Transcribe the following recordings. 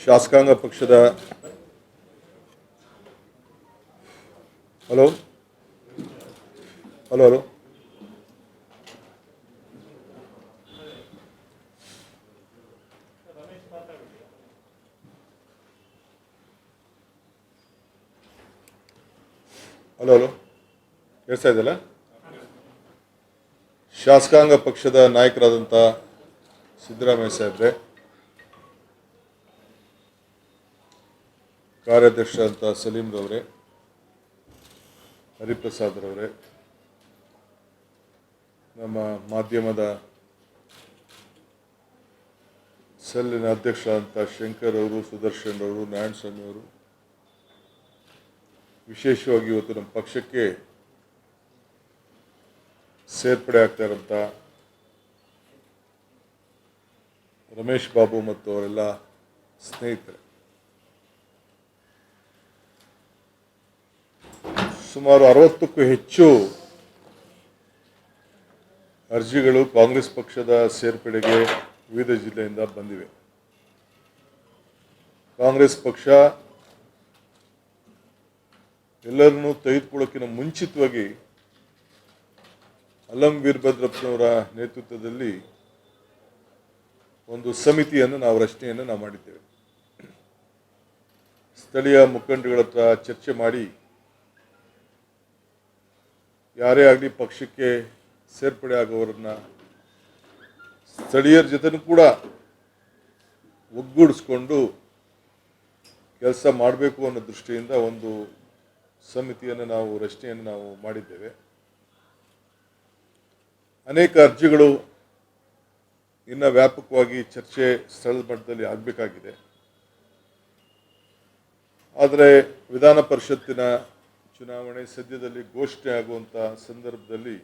ಶಾಸಕಾಂಗ ಪಕ್ಷದ hello hello hello hello hello ಕೇಳಿಸ್ತಾ ಇದೆಯಲ್ಲ? ಶಾಸಕಾಂಗ ಪಕ್ಷದ ನಾಯಕರಾದಂಥ ಸಿದ್ದರಾಮಯ್ಯ ಸಾಹೇಬ್ರೆ, ಕಾರ್ಯಾಧ್ಯಕ್ಷರಾದಂಥ ಸಲೀಮ್ರವರೇ, ಹರಿಪ್ರಸಾದ್ರವರೇ, ನಮ್ಮ ಮಾಧ್ಯಮದ ಸೆಲ್ಲಿನ ಅಧ್ಯಕ್ಷರಾದಂಥ ಶಂಕರ್ ಅವರು, ಸುದರ್ಶನ್ ಅವರು, ನಾರಾಯಣ ಸ್ವಾಮಿ ಅವರು, ವಿಶೇಷವಾಗಿ ಇವತ್ತು ನಮ್ಮ ಪಕ್ಷಕ್ಕೆ ಸೇರ್ಪಡೆ ಆಗ್ತಾ ಇರೋಂಥ ರಮೇಶ್ ಬಾಬು ಮತ್ತು ಅವರೆಲ್ಲ ಸ್ನೇಹಿತರೆ, ಸುಮಾರು 60ಕ್ಕೂ ಹೆಚ್ಚು ಅರ್ಜಿಗಳು ಕಾಂಗ್ರೆಸ್ ಪಕ್ಷದ ಸೇರ್ಪಡೆಗೆ ವಿವಿಧ ಜಿಲ್ಲೆಯಿಂದ ಬಂದಿವೆ. ಕಾಂಗ್ರೆಸ್ ಪಕ್ಷ ಎಲ್ಲರನ್ನೂ ತೆಗೆದುಕೊಳ್ಳೋಕ್ಕಿಂತ ಮುಂಚಿತವಾಗಿ ಅಲ್ಲಂ ವೀರಭದ್ರಪ್ಪನವರ ನೇತೃತ್ವದಲ್ಲಿ ಒಂದು ಸಮಿತಿಯನ್ನು ರಚನೆಯನ್ನು ನಾವು ಮಾಡಿದ್ದೇವೆ. ಸ್ಥಳೀಯ ಮುಖಂಡಗಳ ಹತ್ರ ಚರ್ಚೆ ಮಾಡಿ ಯಾರೇ ಆಗಲಿ ಪಕ್ಷಕ್ಕೆ ಸೇರ್ಪಡೆ ಆಗೋರನ್ನ ಸ್ಥಳೀಯರ ಜೊತೆನೂ ಕೂಡ ಒಗ್ಗೂಡಿಸ್ಕೊಂಡು ಕೆಲಸ ಮಾಡಬೇಕು ಅನ್ನೋ ದೃಷ್ಟಿಯಿಂದ ಒಂದು ಸಮಿತಿಯನ್ನು ರಚನೆಯನ್ನು ಮಾಡಿದ್ದೇವೆ. ಅನೇಕ ಅರ್ಜಿಗಳು ಇನ್ನು ವ್ಯಾಪಕವಾಗಿ ಚರ್ಚೆ ಸ್ಥಳದ ಮಟ್ಟದಲ್ಲಿ ಆಗಬೇಕಾಗಿದೆ. ಆದರೆ ವಿಧಾನ ಪರಿಷತ್ತಿನ ಚುನಾವಣೆ ಸದ್ಯದಲ್ಲಿ ಘೋಷಣೆ ಆಗುವಂಥ ಸಂದರ್ಭದಲ್ಲಿ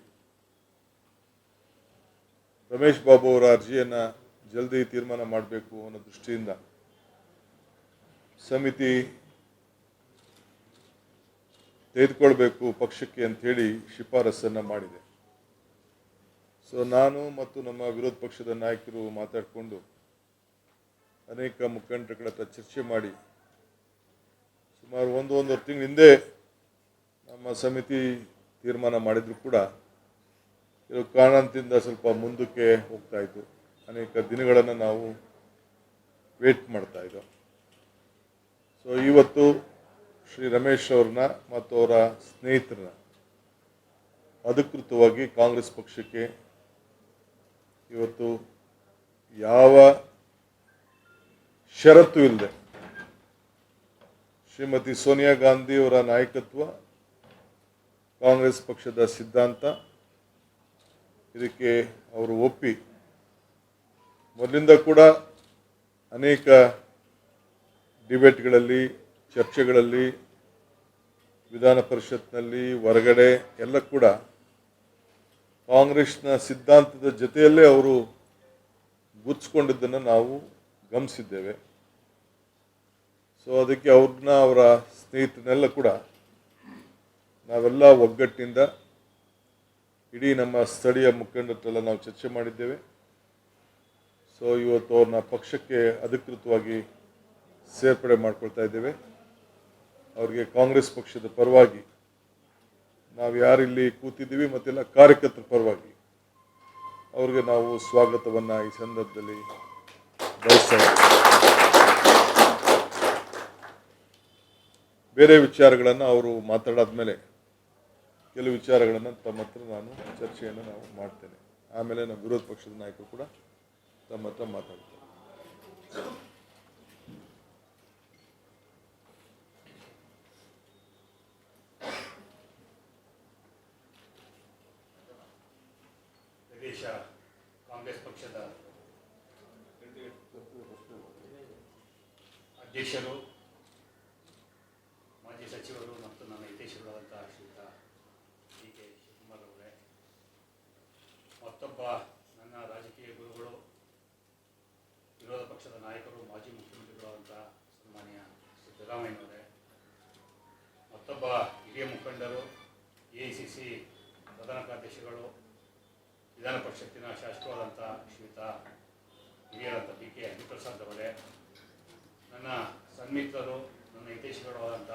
ರಮೇಶ್ ಬಾಬು ಅವರ ಅರ್ಜಿಯನ್ನು ಜಲ್ದಿ ತೀರ್ಮಾನ ಮಾಡಬೇಕು ಅನ್ನೋ ದೃಷ್ಟಿಯಿಂದ ಸಮಿತಿ ತೆಗೆದುಕೊಳ್ಬೇಕು ಪಕ್ಷಕ್ಕೆ ಅಂಥೇಳಿ ಶಿಫಾರಸನ್ನು ಮಾಡಿದೆ. ಸೊ ನಾನು ಮತ್ತು ನಮ್ಮ ವಿರೋಧ ಪಕ್ಷದ ನಾಯಕರು ಮಾತಾಡಿಕೊಂಡು ಅನೇಕ ಮುಖಂಡರುಗಳ ಹತ್ರ ಚರ್ಚೆ ಮಾಡಿ ಸುಮಾರು ಒಂದೂವರೆ ತಿಂಗಳ ಹಿಂದೆ ನಮ್ಮ ಸಮಿತಿ ತೀರ್ಮಾನ ಮಾಡಿದ್ರು ಕೂಡ ಇದು ಕಾರಣದಿಂದ ಸ್ವಲ್ಪ ಮುಂದಕ್ಕೆ ಹೋಗ್ತಾ ಇತ್ತು. ಅನೇಕ ದಿನಗಳನ್ನು ನಾವು ವೇಟ್ ಮಾಡ್ತಾ ಇದ್ದೋ. ಸೊ ಇವತ್ತು ಶ್ರೀ ರಮೇಶ್ ಅವ್ರನ್ನ ಮತ್ತು ಅವರ ಸ್ನೇಹಿತರನ್ನ ಅಧಿಕೃತವಾಗಿ ಕಾಂಗ್ರೆಸ್ ಪಕ್ಷಕ್ಕೆ ಇವತ್ತು ಯಾವ ಷರತ್ತು ಇಲ್ಲದೆ ಶ್ರೀಮತಿ ಸೋನಿಯಾ ಗಾಂಧಿ ಅವರ ನಾಯಕತ್ವ, ಕಾಂಗ್ರೆಸ್ ಪಕ್ಷದ ಸಿದ್ಧಾಂತ, ಇದಕ್ಕೆ ಅವರು ಒಪ್ಪಿ ಮೊದಲಿಂದ ಕೂಡ ಅನೇಕ ಡಿಬೇಟ್ಗಳಲ್ಲಿ, ಚರ್ಚೆಗಳಲ್ಲಿ, ವಿಧಾನ ಪರಿಷತ್ನಲ್ಲಿ, ಹೊರಗಡೆ ಎಲ್ಲ ಕೂಡ ಕಾಂಗ್ರೆಸ್ನ ಸಿದ್ಧಾಂತದ ಜೊತೆಯಲ್ಲೇ ಅವರು ಗುರುತಿಸ್ಕೊಂಡಿದ್ದನ್ನು ನಾವು ಗಮನಿಸಿದ್ದೇವೆ. ಸೊ ಅದಕ್ಕೆ ಅವ್ರನ್ನ, ಅವರ ಸ್ನೇಹಿತರನ್ನೆಲ್ಲ ಕೂಡ ನಾವೆಲ್ಲ ಒಗ್ಗಟ್ಟಿನಿಂದ ಇಡೀ ನಮ್ಮ ಸ್ಥಳೀಯ ಮುಖಂಡರೆಲ್ಲ ನಾವು ಚರ್ಚೆ ಮಾಡಿದ್ದೇವೆ. ಸೊ ಇವತ್ತು ಅವ್ರನ್ನ ಪಕ್ಷಕ್ಕೆ ಅಧಿಕೃತವಾಗಿ ಸೇರ್ಪಡೆ ಮಾಡ್ಕೊಳ್ತಾ ಇದ್ದೇವೆ. ಅವ್ರಿಗೆ ಕಾಂಗ್ರೆಸ್ ಪಕ್ಷದ ಪರವಾಗಿ ನಾವು ಯಾರಿಲ್ಲಿ ಕೂತಿದ್ದೀವಿ ಮತ್ತೆಲ್ಲ ಕಾರ್ಯಕರ್ತರ ಪರವಾಗಿ ಅವ್ರಿಗೆ ನಾವು ಸ್ವಾಗತವನ್ನು ಈ ಸಂದರ್ಭದಲ್ಲಿ ಬಯಸ್ತಾ ಇದ್ದೀವಿ. ಬೇರೆ ವಿಚಾರಗಳನ್ನು ಅವರು ಮಾತಾಡಾದ್ಮೇಲೆ ಕೆಲವು ವಿಚಾರಗಳನ್ನು ತಮ್ಮ ಹತ್ರ ನಾನು ಚರ್ಚೆಯನ್ನು ಮಾಡ್ತೇನೆ. ಆಮೇಲೆ ನಮ್ಮ ವಿರೋಧ ಪಕ್ಷದ ನಾಯಕರು ಕೂಡ ತಮ್ಮ ಹತ್ರ ಮಾತಾಡ್ತಾರೆ. ಕಾಂಗ್ರೆಸ್ ಪಕ್ಷದ ಅಧ್ಯಕ್ಷರು, ಮಾಜಿ ಸಚಿವರು ಮತ್ತು ನನ್ನ ಹಿತೈಷಿಗಳಾದಂತಹ ಶ್ರೀಯುತ ಡಿ ಕೆ ಶಿವಕುಮಾರ್ ಅವರೇ, ಮತ್ತೊಬ್ಬ ನನ್ನ ರಾಜಕೀಯ ಗುರುಗಳು, ವಿರೋಧ ಪಕ್ಷದ ನಾಯಕರು, ಮಾಜಿ ಮುಖ್ಯಮಂತ್ರಿಗಳಾದಂತಹ ಸನ್ಮಾನ್ಯ ಸಿದ್ದರಾಮಯ್ಯನವರೇ, ಮತ್ತೊಬ್ಬ ಹಿರಿಯ ಮುಖಂಡರು, AICC ಪ್ರಧಾನ ಕಾರ್ಯದರ್ಶಿಗಳು, ವಿಧಾನ ಪರಿಷತ್ತಿನ ಶಾಸಕರಾದಂಥ ಶ್ರೀಯುತ ಹಿರಿಯರಾದಂಥ ಡಿ ಕೆ ಹರಿಪ್ರಸಾದ್ ಅವರೇ, ನನ್ನ ಸನ್ಮಿತ್ರರು, ನನ್ನ ಹಿತೈಷಿಗಳಾದಂಥ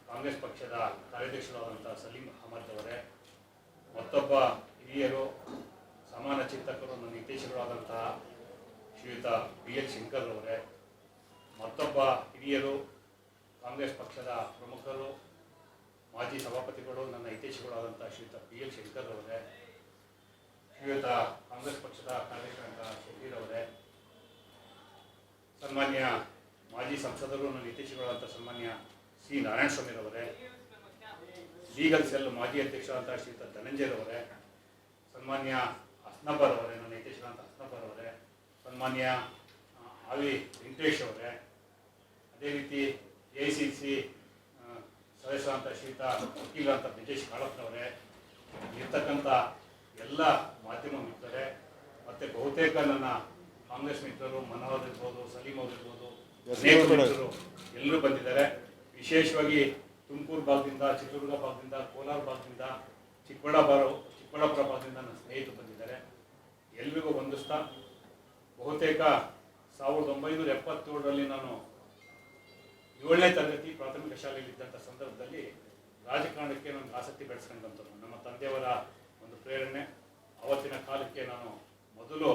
ಕಾಂಗ್ರೆಸ್ ಪಕ್ಷದ ಕಾರ್ಯಾಧ್ಯಕ್ಷರಾದಂಥ ಸಲೀಂ ಅಹಮದ್ ಅವರೇ, ಮತ್ತೊಬ್ಬ ಹಿರಿಯರು ಸಮಾನ ಚಿಂತಕರು, ನನ್ನ ಹಿತೈಷಿಗಳಾದಂತಹ ಶ್ರೀಯುತ BL ಶಂಕರ್ ಅವರೇ, ಮತ್ತೊಬ್ಬ ಹಿರಿಯರು ಕಾಂಗ್ರೆಸ್ ಪಕ್ಷದ ಪ್ರಮುಖರು, ಮಾಜಿ ಸಭಾಪತಿಗಳು, ನನ್ನ ಹಿತೈಷಿಗಳಾದಂಥ ಶ್ರೀಯುತ BL ಶಂಕರ್ ಅವರೇ, ಶ್ರೀಯುತ ಕಾಂಗ್ರೆಸ್ ಪಕ್ಷದ ಕಾರ್ಯದರ್ಶಿಯಾದಂಥ ಶಬೀರ್ ಅವರೇ, ಸನ್ಮಾನ್ಯ ಮಾಜಿ ಸಂಸದರು, ನನ್ನ ಹಿತೈಷಿಗಳಾದಂಥ ಸನ್ಮಾನ್ಯ ಸಿ ನಾರಾಯಣಸ್ವಾಮಿ ಅವರೇ, ಲೀಗಲ್ ಸೆಲ್ ಮಾಜಿ ಅಧ್ಯಕ್ಷರಾದಂಥ ಶ್ರೀಯುತ ಧನಂಜಯ್ ಅವರೇ, ಸನ್ಮಾನ್ಯ ಅಸ್ನಬರ್ ಅವರೇ, ನನ್ನ ಹಿತೈಷಿಗಳಾದಂಥ ಅಸ್ನಬರ್ ಅವರೇ, ಸನ್ಮಾನ್ಯ ಆವಿ ವೆಂಕಟೇಶ್ ಅವರೇ, ಅದೇ ರೀತಿ AICC ಸದಸ್ಯರಾದಂಥ ಶ್ರೀಯುತ ವಕೀಲರಾದಂಥ ಬ್ರಿಜೇಶ್ ಕಾಳಪ್ಪನವರೇ, ಇರ್ತಕ್ಕಂಥ ಎಲ್ಲ ಮಾಧ್ಯಮ ಮಿತ್ರರೇ, ಮತ್ತು ಬಹುತೇಕ ನನ್ನ ಕಾಂಗ್ರೆಸ್ ಮಿತ್ರರು, ಮನೋಹರ್ ಇರ್ಬೋದು, ಸಲೀಂ ಅವರು ಇರ್ಬೋದು, ಅನೇಕ ಮಿತ್ರರು ಎಲ್ಲರೂ ಬಂದಿದ್ದಾರೆ. ವಿಶೇಷವಾಗಿ ತುಮಕೂರು ಭಾಗದಿಂದ, ಚಿತ್ರದುರ್ಗ ಭಾಗದಿಂದ, ಕೋಲಾರ ಭಾಗದಿಂದ, ಚಿಕ್ಕಬಳ್ಳಾಪುರ ಭಾಗದಿಂದ ನನ್ನ ಸ್ನೇಹಿತರು ಬಂದಿದ್ದಾರೆ. ಎಲ್ರಿಗೂ ವಂದಿಸ್ತಾ, ಬಹುತೇಕ 1977ರಲ್ಲಿ ನಾನು 7ನೇ ತರಗತಿ ಪ್ರಾಥಮಿಕ ಶಾಲೆಯಲ್ಲಿದ್ದಂಥ ಸಂದರ್ಭದಲ್ಲಿ ರಾಜಕಾರಣಕ್ಕೆ ನನಗೆ ಆಸಕ್ತಿ ಬೆಳೆಸ್ಕೊಂಡಂಥದ್ದು. ನಮ್ಮ ತಂದೆಯವರ ಒಂದು ಪ್ರೇರಣೆ. ಆವತ್ತಿನ ಕಾಲಕ್ಕೆ ನಾನು ಮೊದಲು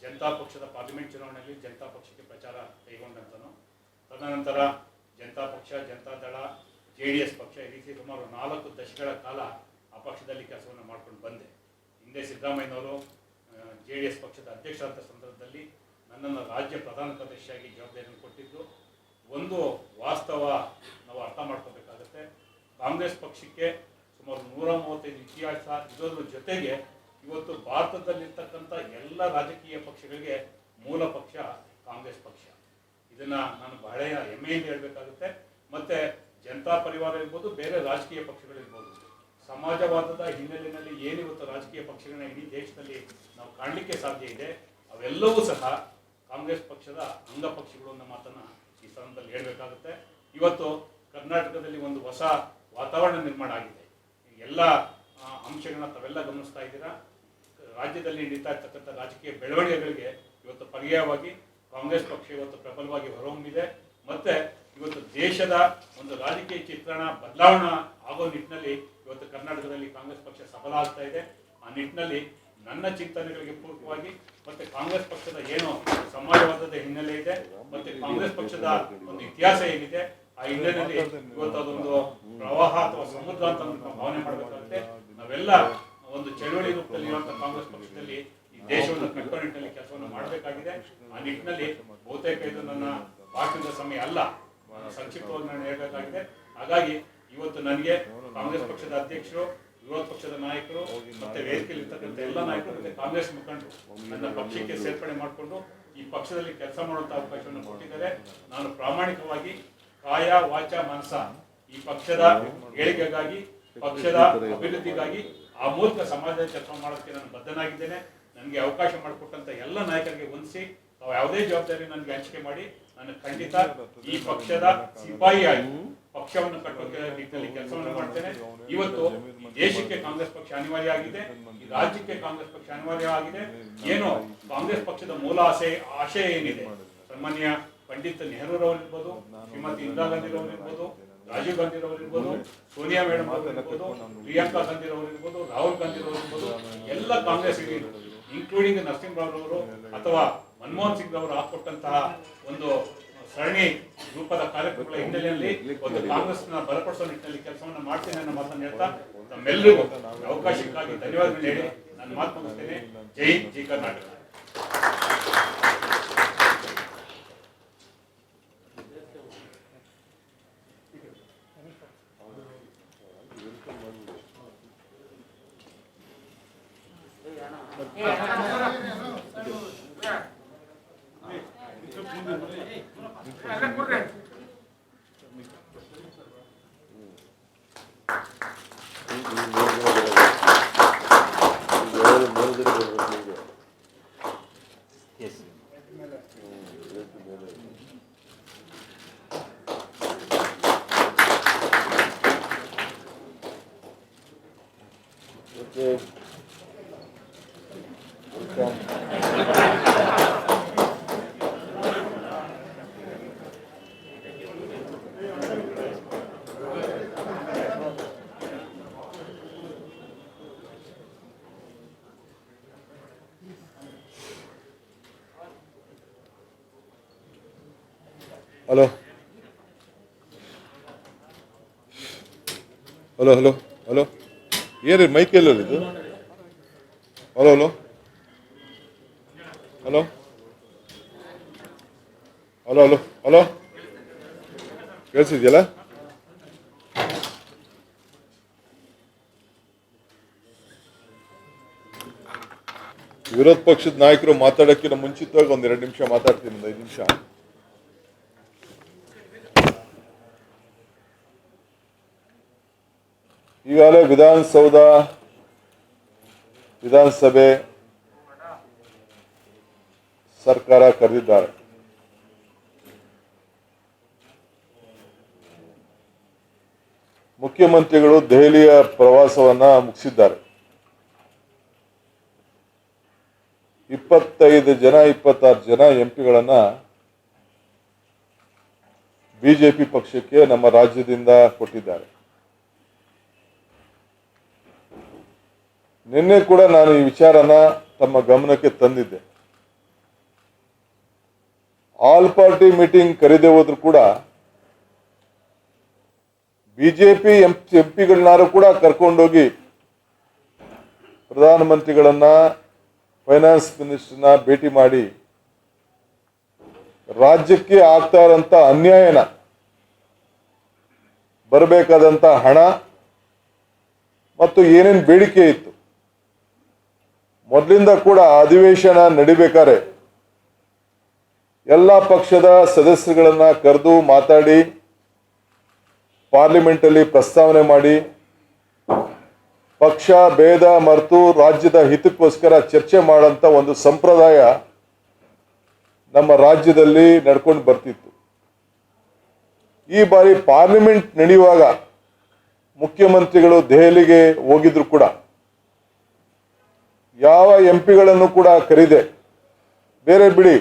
ಜನತಾ ಪಕ್ಷದ ಪಾರ್ಲಿಮೆಂಟ್ ಚುನಾವಣೆಯಲ್ಲಿ ಜನತಾ ಪಕ್ಷಕ್ಕೆ ಪ್ರಚಾರ ಕೈಗೊಂಡಂತನು. ತದನಂತರ ಜನತಾ ಪಕ್ಷ, ಜನತಾದಳ, JDS ಪಕ್ಷ, ಈ ರೀತಿ ಸುಮಾರು 4 ದಶಕಗಳ ಕಾಲ ಆ ಪಕ್ಷದಲ್ಲಿ ಕೆಲಸವನ್ನು ಮಾಡ್ಕೊಂಡು ಬಂದೆ. ಹಿಂದೆ ಸಿದ್ದರಾಮಯ್ಯನವರು JDS ಪಕ್ಷದ ಅಧ್ಯಕ್ಷರಾದ ಸಂದರ್ಭದಲ್ಲಿ ನನ್ನನ್ನು ರಾಜ್ಯ ಪ್ರಧಾನ ಕಾರ್ಯದರ್ಶಿಯಾಗಿ ಜವಾಬ್ದಾರಿಯನ್ನು ಕೊಟ್ಟಿದ್ದು. ಒಂದು ವಾಸ್ತವ ನಾವು ಅರ್ಥ ಮಾಡ್ಕೋಬೇಕಾಗುತ್ತೆ. ಕಾಂಗ್ರೆಸ್ ಪಕ್ಷಕ್ಕೆ ಸುಮಾರು 135 ಇತಿಹಾಸ ಇರೋದ್ರ ಜೊತೆಗೆ ಇವತ್ತು ಭಾರತದಲ್ಲಿರ್ತಕ್ಕಂಥ ಎಲ್ಲ ರಾಜಕೀಯ ಪಕ್ಷಗಳಿಗೆ ಮೂಲ ಪಕ್ಷ ಕಾಂಗ್ರೆಸ್ ಪಕ್ಷ. ಇದನ್ನು ನಾನು ಬಹಳ ಹೆಮ್ಮೆಯಿಂದ ಹೇಳಬೇಕಾಗುತ್ತೆ. ಮತ್ತು ಜನತಾ ಪರಿವಾರ ಇರ್ಬೋದು, ಬೇರೆ ರಾಜಕೀಯ ಪಕ್ಷಗಳಿರ್ಬೋದು, ಸಮಾಜವಾದದ ಹಿನ್ನೆಲೆಯಲ್ಲಿ ಏನಿವತ್ತು ರಾಜಕೀಯ ಪಕ್ಷಗಳನ್ನ ಇಡೀ ದೇಶದಲ್ಲಿ ನಾವು ಕಾಣಲಿಕ್ಕೆ ಸಾಧ್ಯ ಇದೆ, ಅವೆಲ್ಲವೂ ಸಹ ಕಾಂಗ್ರೆಸ್ ಪಕ್ಷದ ಅಂಗಪಕ್ಷಗಳು ಅನ್ನೋ ಮಾತನ್ನು ಈ ಸ್ಥಾನದಲ್ಲಿ ಹೇಳಬೇಕಾಗುತ್ತೆ. ಇವತ್ತು ಕರ್ನಾಟಕದಲ್ಲಿ ಒಂದು ಹೊಸ ವಾತಾವರಣ ನಿರ್ಮಾಣ ಆಗಿದೆ. ಎಲ್ಲ ಅಂಶಗಳನ್ನ ತಾವೆಲ್ಲ ಗಮನಿಸ್ತಾ ಇದ್ದೀರಾ. ರಾಜ್ಯದಲ್ಲಿ ನಡೀತಾ ಇರ್ತಕ್ಕಂಥ ರಾಜಕೀಯ ಬೆಳವಣಿಗೆಗಳಿಗೆ ಇವತ್ತು ಪರ್ಯಾಯವಾಗಿ ಕಾಂಗ್ರೆಸ್ ಪಕ್ಷ ಇವತ್ತು ಪ್ರಬಲವಾಗಿ ಹೊರಹೊಮ್ಮಿದೆ. ಮತ್ತು ಇವತ್ತು ದೇಶದ ಒಂದು ರಾಜಕೀಯ ಚಿತ್ರಣ ಬದಲಾವಣೆ ಆಗೋ ನಿಟ್ಟಿನಲ್ಲಿ ಇವತ್ತು ಕರ್ನಾಟಕದಲ್ಲಿ ಕಾಂಗ್ರೆಸ್ ಪಕ್ಷ ಸಫಲ ಆಗ್ತಾ ಇದೆ. ಆ ನಿಟ್ಟಿನಲ್ಲಿ ನನ್ನ ಚಿಂತನೆಗಳಿಗೆ ಪೂರಕವಾಗಿ ಮತ್ತು ಕಾಂಗ್ರೆಸ್ ಪಕ್ಷದ ಏನು ಸಮಾಜವಾದದ ಹಿನ್ನೆಲೆ ಇದೆ ಮತ್ತು ಕಾಂಗ್ರೆಸ್ ಪಕ್ಷದ ಒಂದು ಇತಿಹಾಸ ಏನಿದೆ, ಆ ಹಿನ್ನೆಲೆಯಲ್ಲಿ ಇವತ್ತು ಅದೊಂದು ಪ್ರವಾಹ ಅಥವಾ ಸಮುದ್ರ ಅಂತ ನಾವು ಭಾವನೆ ಮಾಡಬೇಕಾಗುತ್ತೆ. ನಾವೆಲ್ಲ ಒಂದು ಚಳವಳಿ ರೂಪದಲ್ಲಿ ಇರುವಂತಹ ಕಾಂಗ್ರೆಸ್ ಪಕ್ಷದಲ್ಲಿ ಈ ದೇಶವನ್ನು ಕಟ್ಟುವ ನಿಟ್ಟಿನಲ್ಲಿ ಕೆಲಸವನ್ನು ಮಾಡಬೇಕಾಗಿದೆ. ಆ ನಿಟ್ಟಿನಲ್ಲಿ ಬಹುತೇಕ ಇದು ನನ್ನ ಭಾಷಣದ ಸಮಯ ಅಲ್ಲ, ಸಂಕ್ಷಿಪ್ತವಾಗಿ ನಾನು ಹೇಳಬೇಕಾಗಿದೆ. ಹಾಗಾಗಿ ಇವತ್ತು ನನಗೆ ಕಾಂಗ್ರೆಸ್ ಪಕ್ಷದ ಅಧ್ಯಕ್ಷರು, ವಿರೋಧ ಪಕ್ಷದ ನಾಯಕರು ಮತ್ತೆ ವೇದಿಕೆಯಲ್ಲಿ ಇರ್ತಕ್ಕಂಥ ಎಲ್ಲ ನಾಯಕರು ಮತ್ತೆ ಕಾಂಗ್ರೆಸ್ ಮುಖಂಡರು ನನ್ನ ಪಕ್ಷಕ್ಕೆ ಸೇರ್ಪಡೆ ಮಾಡಿಕೊಂಡು ಈ ಪಕ್ಷದಲ್ಲಿ ಕೆಲಸ ಮಾಡುವಂತ ಅವಕಾಶವನ್ನು ಕೊಟ್ಟಿದ್ದಾರೆ. ನಾನು ಪ್ರಾಮಾಣಿಕವಾಗಿ ಕಾಯ, ವಾಚ, ಮನಸ ಈ ಪಕ್ಷದ ಏಳಿಗೆಗಾಗಿ, ಪಕ್ಷದ ಅಭಿವೃದ್ಧಿಗಾಗಿ, ಆ ಮೂಲಕ ಸಮಾಜದ ಕೆಲಸ ಮಾಡೋದಕ್ಕೆ ನಾನು ಬದ್ಧನಾಗಿದ್ದೇನೆ. ನನಗೆ ಅವಕಾಶ ಮಾಡಿಕೊಟ್ಟಂತ ಎಲ್ಲ ನಾಯಕರಿಗೆ ವಂದಿಸಿ, ತಾವು ಯಾವುದೇ ಜವಾಬ್ದಾರಿ ನನಗೆ ಹಂಚಿಕೆ ಮಾಡಿ, ನಾನು ಖಂಡಿತ ಈ ಪಕ್ಷದ ಸಿಪಾಯಿಯಾಗಿ ಪಕ್ಷವನ್ನು ಕಟ್ಟುವ ನಿಟ್ಟಿನಲ್ಲಿ ಕೆಲಸವನ್ನು ಮಾಡ್ತೇನೆ. ಇವತ್ತು ಈ ದೇಶಕ್ಕೆ ಕಾಂಗ್ರೆಸ್ ಪಕ್ಷ ಅನಿವಾರ್ಯ ಆಗಿದೆ, ಈ ರಾಜ್ಯಕ್ಕೆ ಕಾಂಗ್ರೆಸ್ ಪಕ್ಷ ಅನಿವಾರ್ಯ ಆಗಿದೆ. ಏನು ಕಾಂಗ್ರೆಸ್ ಪಕ್ಷದ ಮೂಲ ಆಶಯ ಏನಿದೆ, ಸನ್ಮಾನ್ಯ ಪಂಡಿತ್ ನೆಹರೂರವರಿರ್ಬೋದು, ಶ್ರೀಮತಿ ಇಂದಿರಾ ಗಾಂಧಿರವರಿರ್ಬೋದು, ರಾಜೀವ್ ಗಾಂಧಿರವರಿರ್ಬೋದು, ಸೋನಿಯಾ ಮೇಡಮ್ ಅವರಿರ್ಬೋದು, ಪ್ರಿಯಾಂಕಾ ಗಾಂಧಿರವರಿರ್ಬೋದು, ರಾಹುಲ್ ಗಾಂಧಿರವರಿರ್ಬೋದು, ಎಲ್ಲ ಕಾಂಗ್ರೆಸ್ ಇನ್ಕ್ಲೂಡಿಂಗ್ ನರಸಿಂಹರಾವ್ ಅಥವಾ ಮನಮೋಹನ್ ಸಿಂಗ್ ಅವರು ಹಾಕೊಟ್ಟಂತಹ ಒಂದು ಸರಣಿ ರೂಪದ ಕಾರ್ಯಕ್ರಮಗಳ ಹಿನ್ನೆಲೆಯಲ್ಲಿ ಒಂದು ಕಾಂಗ್ರೆಸ್ನ ಬಲಪಡಿಸುವ ನಿಟ್ಟಿನಲ್ಲಿ ಕೆಲಸವನ್ನು ಮಾಡ್ತೇನೆ ಅನ್ನೋ ಮಾತನ್ನು ಹೇಳ್ತಾ ತಮ್ಮೆಲ್ಲರಿಗೂ ಅವಕಾಶಕ್ಕಾಗಿ ಧನ್ಯವಾದಗಳು ಹೇಳಿ ನಾನು ಮಾತು ಮುಗಿಸ್ತೇನೆ. Jai Hind, Jai Karnataka. Hello hello hello hello ಏನ್ರಿ ಮೈಕೆಲ್ಲ ಇದು? Hello hello hello hello hello hello ಕೇಳಿಸಿದ್ಯಲ್ಲ? ವಿರೋಧ ಪಕ್ಷದ ನಾಯಕರು ಮಾತಾಡೋಕ್ಕಿಂತ ಮುಂಚಿತವಾಗಿ ಒಂದು 2 ನಿಮಿಷ ಮಾತಾಡ್ತೀನಿ, ಒಂದು 5 ನಿಮಿಷ. ಈಗಾಗಲೇ ವಿಧಾನಸಭೆ ಸರ್ಕಾರ ಕರೆದಿದ್ದಾರೆ. ಮುಖ್ಯಮಂತ್ರಿಗಳು ದೆಹಲಿಯ ಪ್ರವಾಸವನ್ನ ಮುಗಿಸಿದ್ದಾರೆ. 26 ಜನ ಎಂಪಿಗಳನ್ನ ಬಿಜೆಪಿ ಪಕ್ಷಕ್ಕೆ ನಮ್ಮ ರಾಜ್ಯದಿಂದ ಕೊಟ್ಟಿದ್ದಾರೆ. ನಿನ್ನೆ ಕೂಡ ನಾನು ಈ ವಿಚಾರನ ತಮ್ಮ ಗಮನಕ್ಕೆ ತಂದಿದ್ದೆ. ಆಲ್ ಪಾರ್ಟಿ ಮೀಟಿಂಗ್ ಕರೆದೇ ಹೋದ್ರು ಕೂಡ ಬಿಜೆಪಿ ಎಂಪಿಗಳನ್ನಾರು ಕೂಡ ಕರ್ಕೊಂಡೋಗಿ ಪ್ರಧಾನಮಂತ್ರಿಗಳನ್ನ, ಫೈನಾನ್ಸ್ ಮಿನಿಸ್ಟರ್ನ ಭೇಟಿ ಮಾಡಿ ರಾಜ್ಯಕ್ಕೆ ಆಗ್ತಾ ಇರೋಂಥ ಅನ್ಯಾಯನ, ಬರಬೇಕಾದಂಥ ಹಣ ಮತ್ತು ಏನೇನು ಬೇಡಿಕೆ ಇತ್ತು, ಮೊದಲಿಂದ ಕೂಡ ಅಧಿವೇಶನ ನಡಿಬೇಕಾದ್ರೆ ಎಲ್ಲ ಪಕ್ಷದ ಸದಸ್ಯರುಗಳನ್ನ ಕರೆದು ಮಾತಾಡಿ ಪಾರ್ಲಿಮೆಂಟಲ್ಲಿ ಪ್ರಸ್ತಾವನೆ ಮಾಡಿ ಪಕ್ಷ ಭೇದ ಮರೆತು ರಾಜ್ಯದ ಹಿತಕ್ಕೋಸ್ಕರ ಚರ್ಚೆ ಮಾಡೋಂಥ ಒಂದು ಸಂಪ್ರದಾಯ ನಮ್ಮ ರಾಜ್ಯದಲ್ಲಿ ನಡ್ಕೊಂಡು ಬರ್ತಿತ್ತು. ಈ ಬಾರಿ ಪಾರ್ಲಿಮೆಂಟ್ ನಡೆಯುವಾಗ ಮುಖ್ಯಮಂತ್ರಿಗಳು ದೆಹಲಿಗೆ ಹೋಗಿದ್ರು ಕೂಡ ಯಾವ ಎಂಪಿಗಳನ್ನು ಕೂಡ ಕರೀದೆ, ಬೇರೆ ಬಿಡಿ,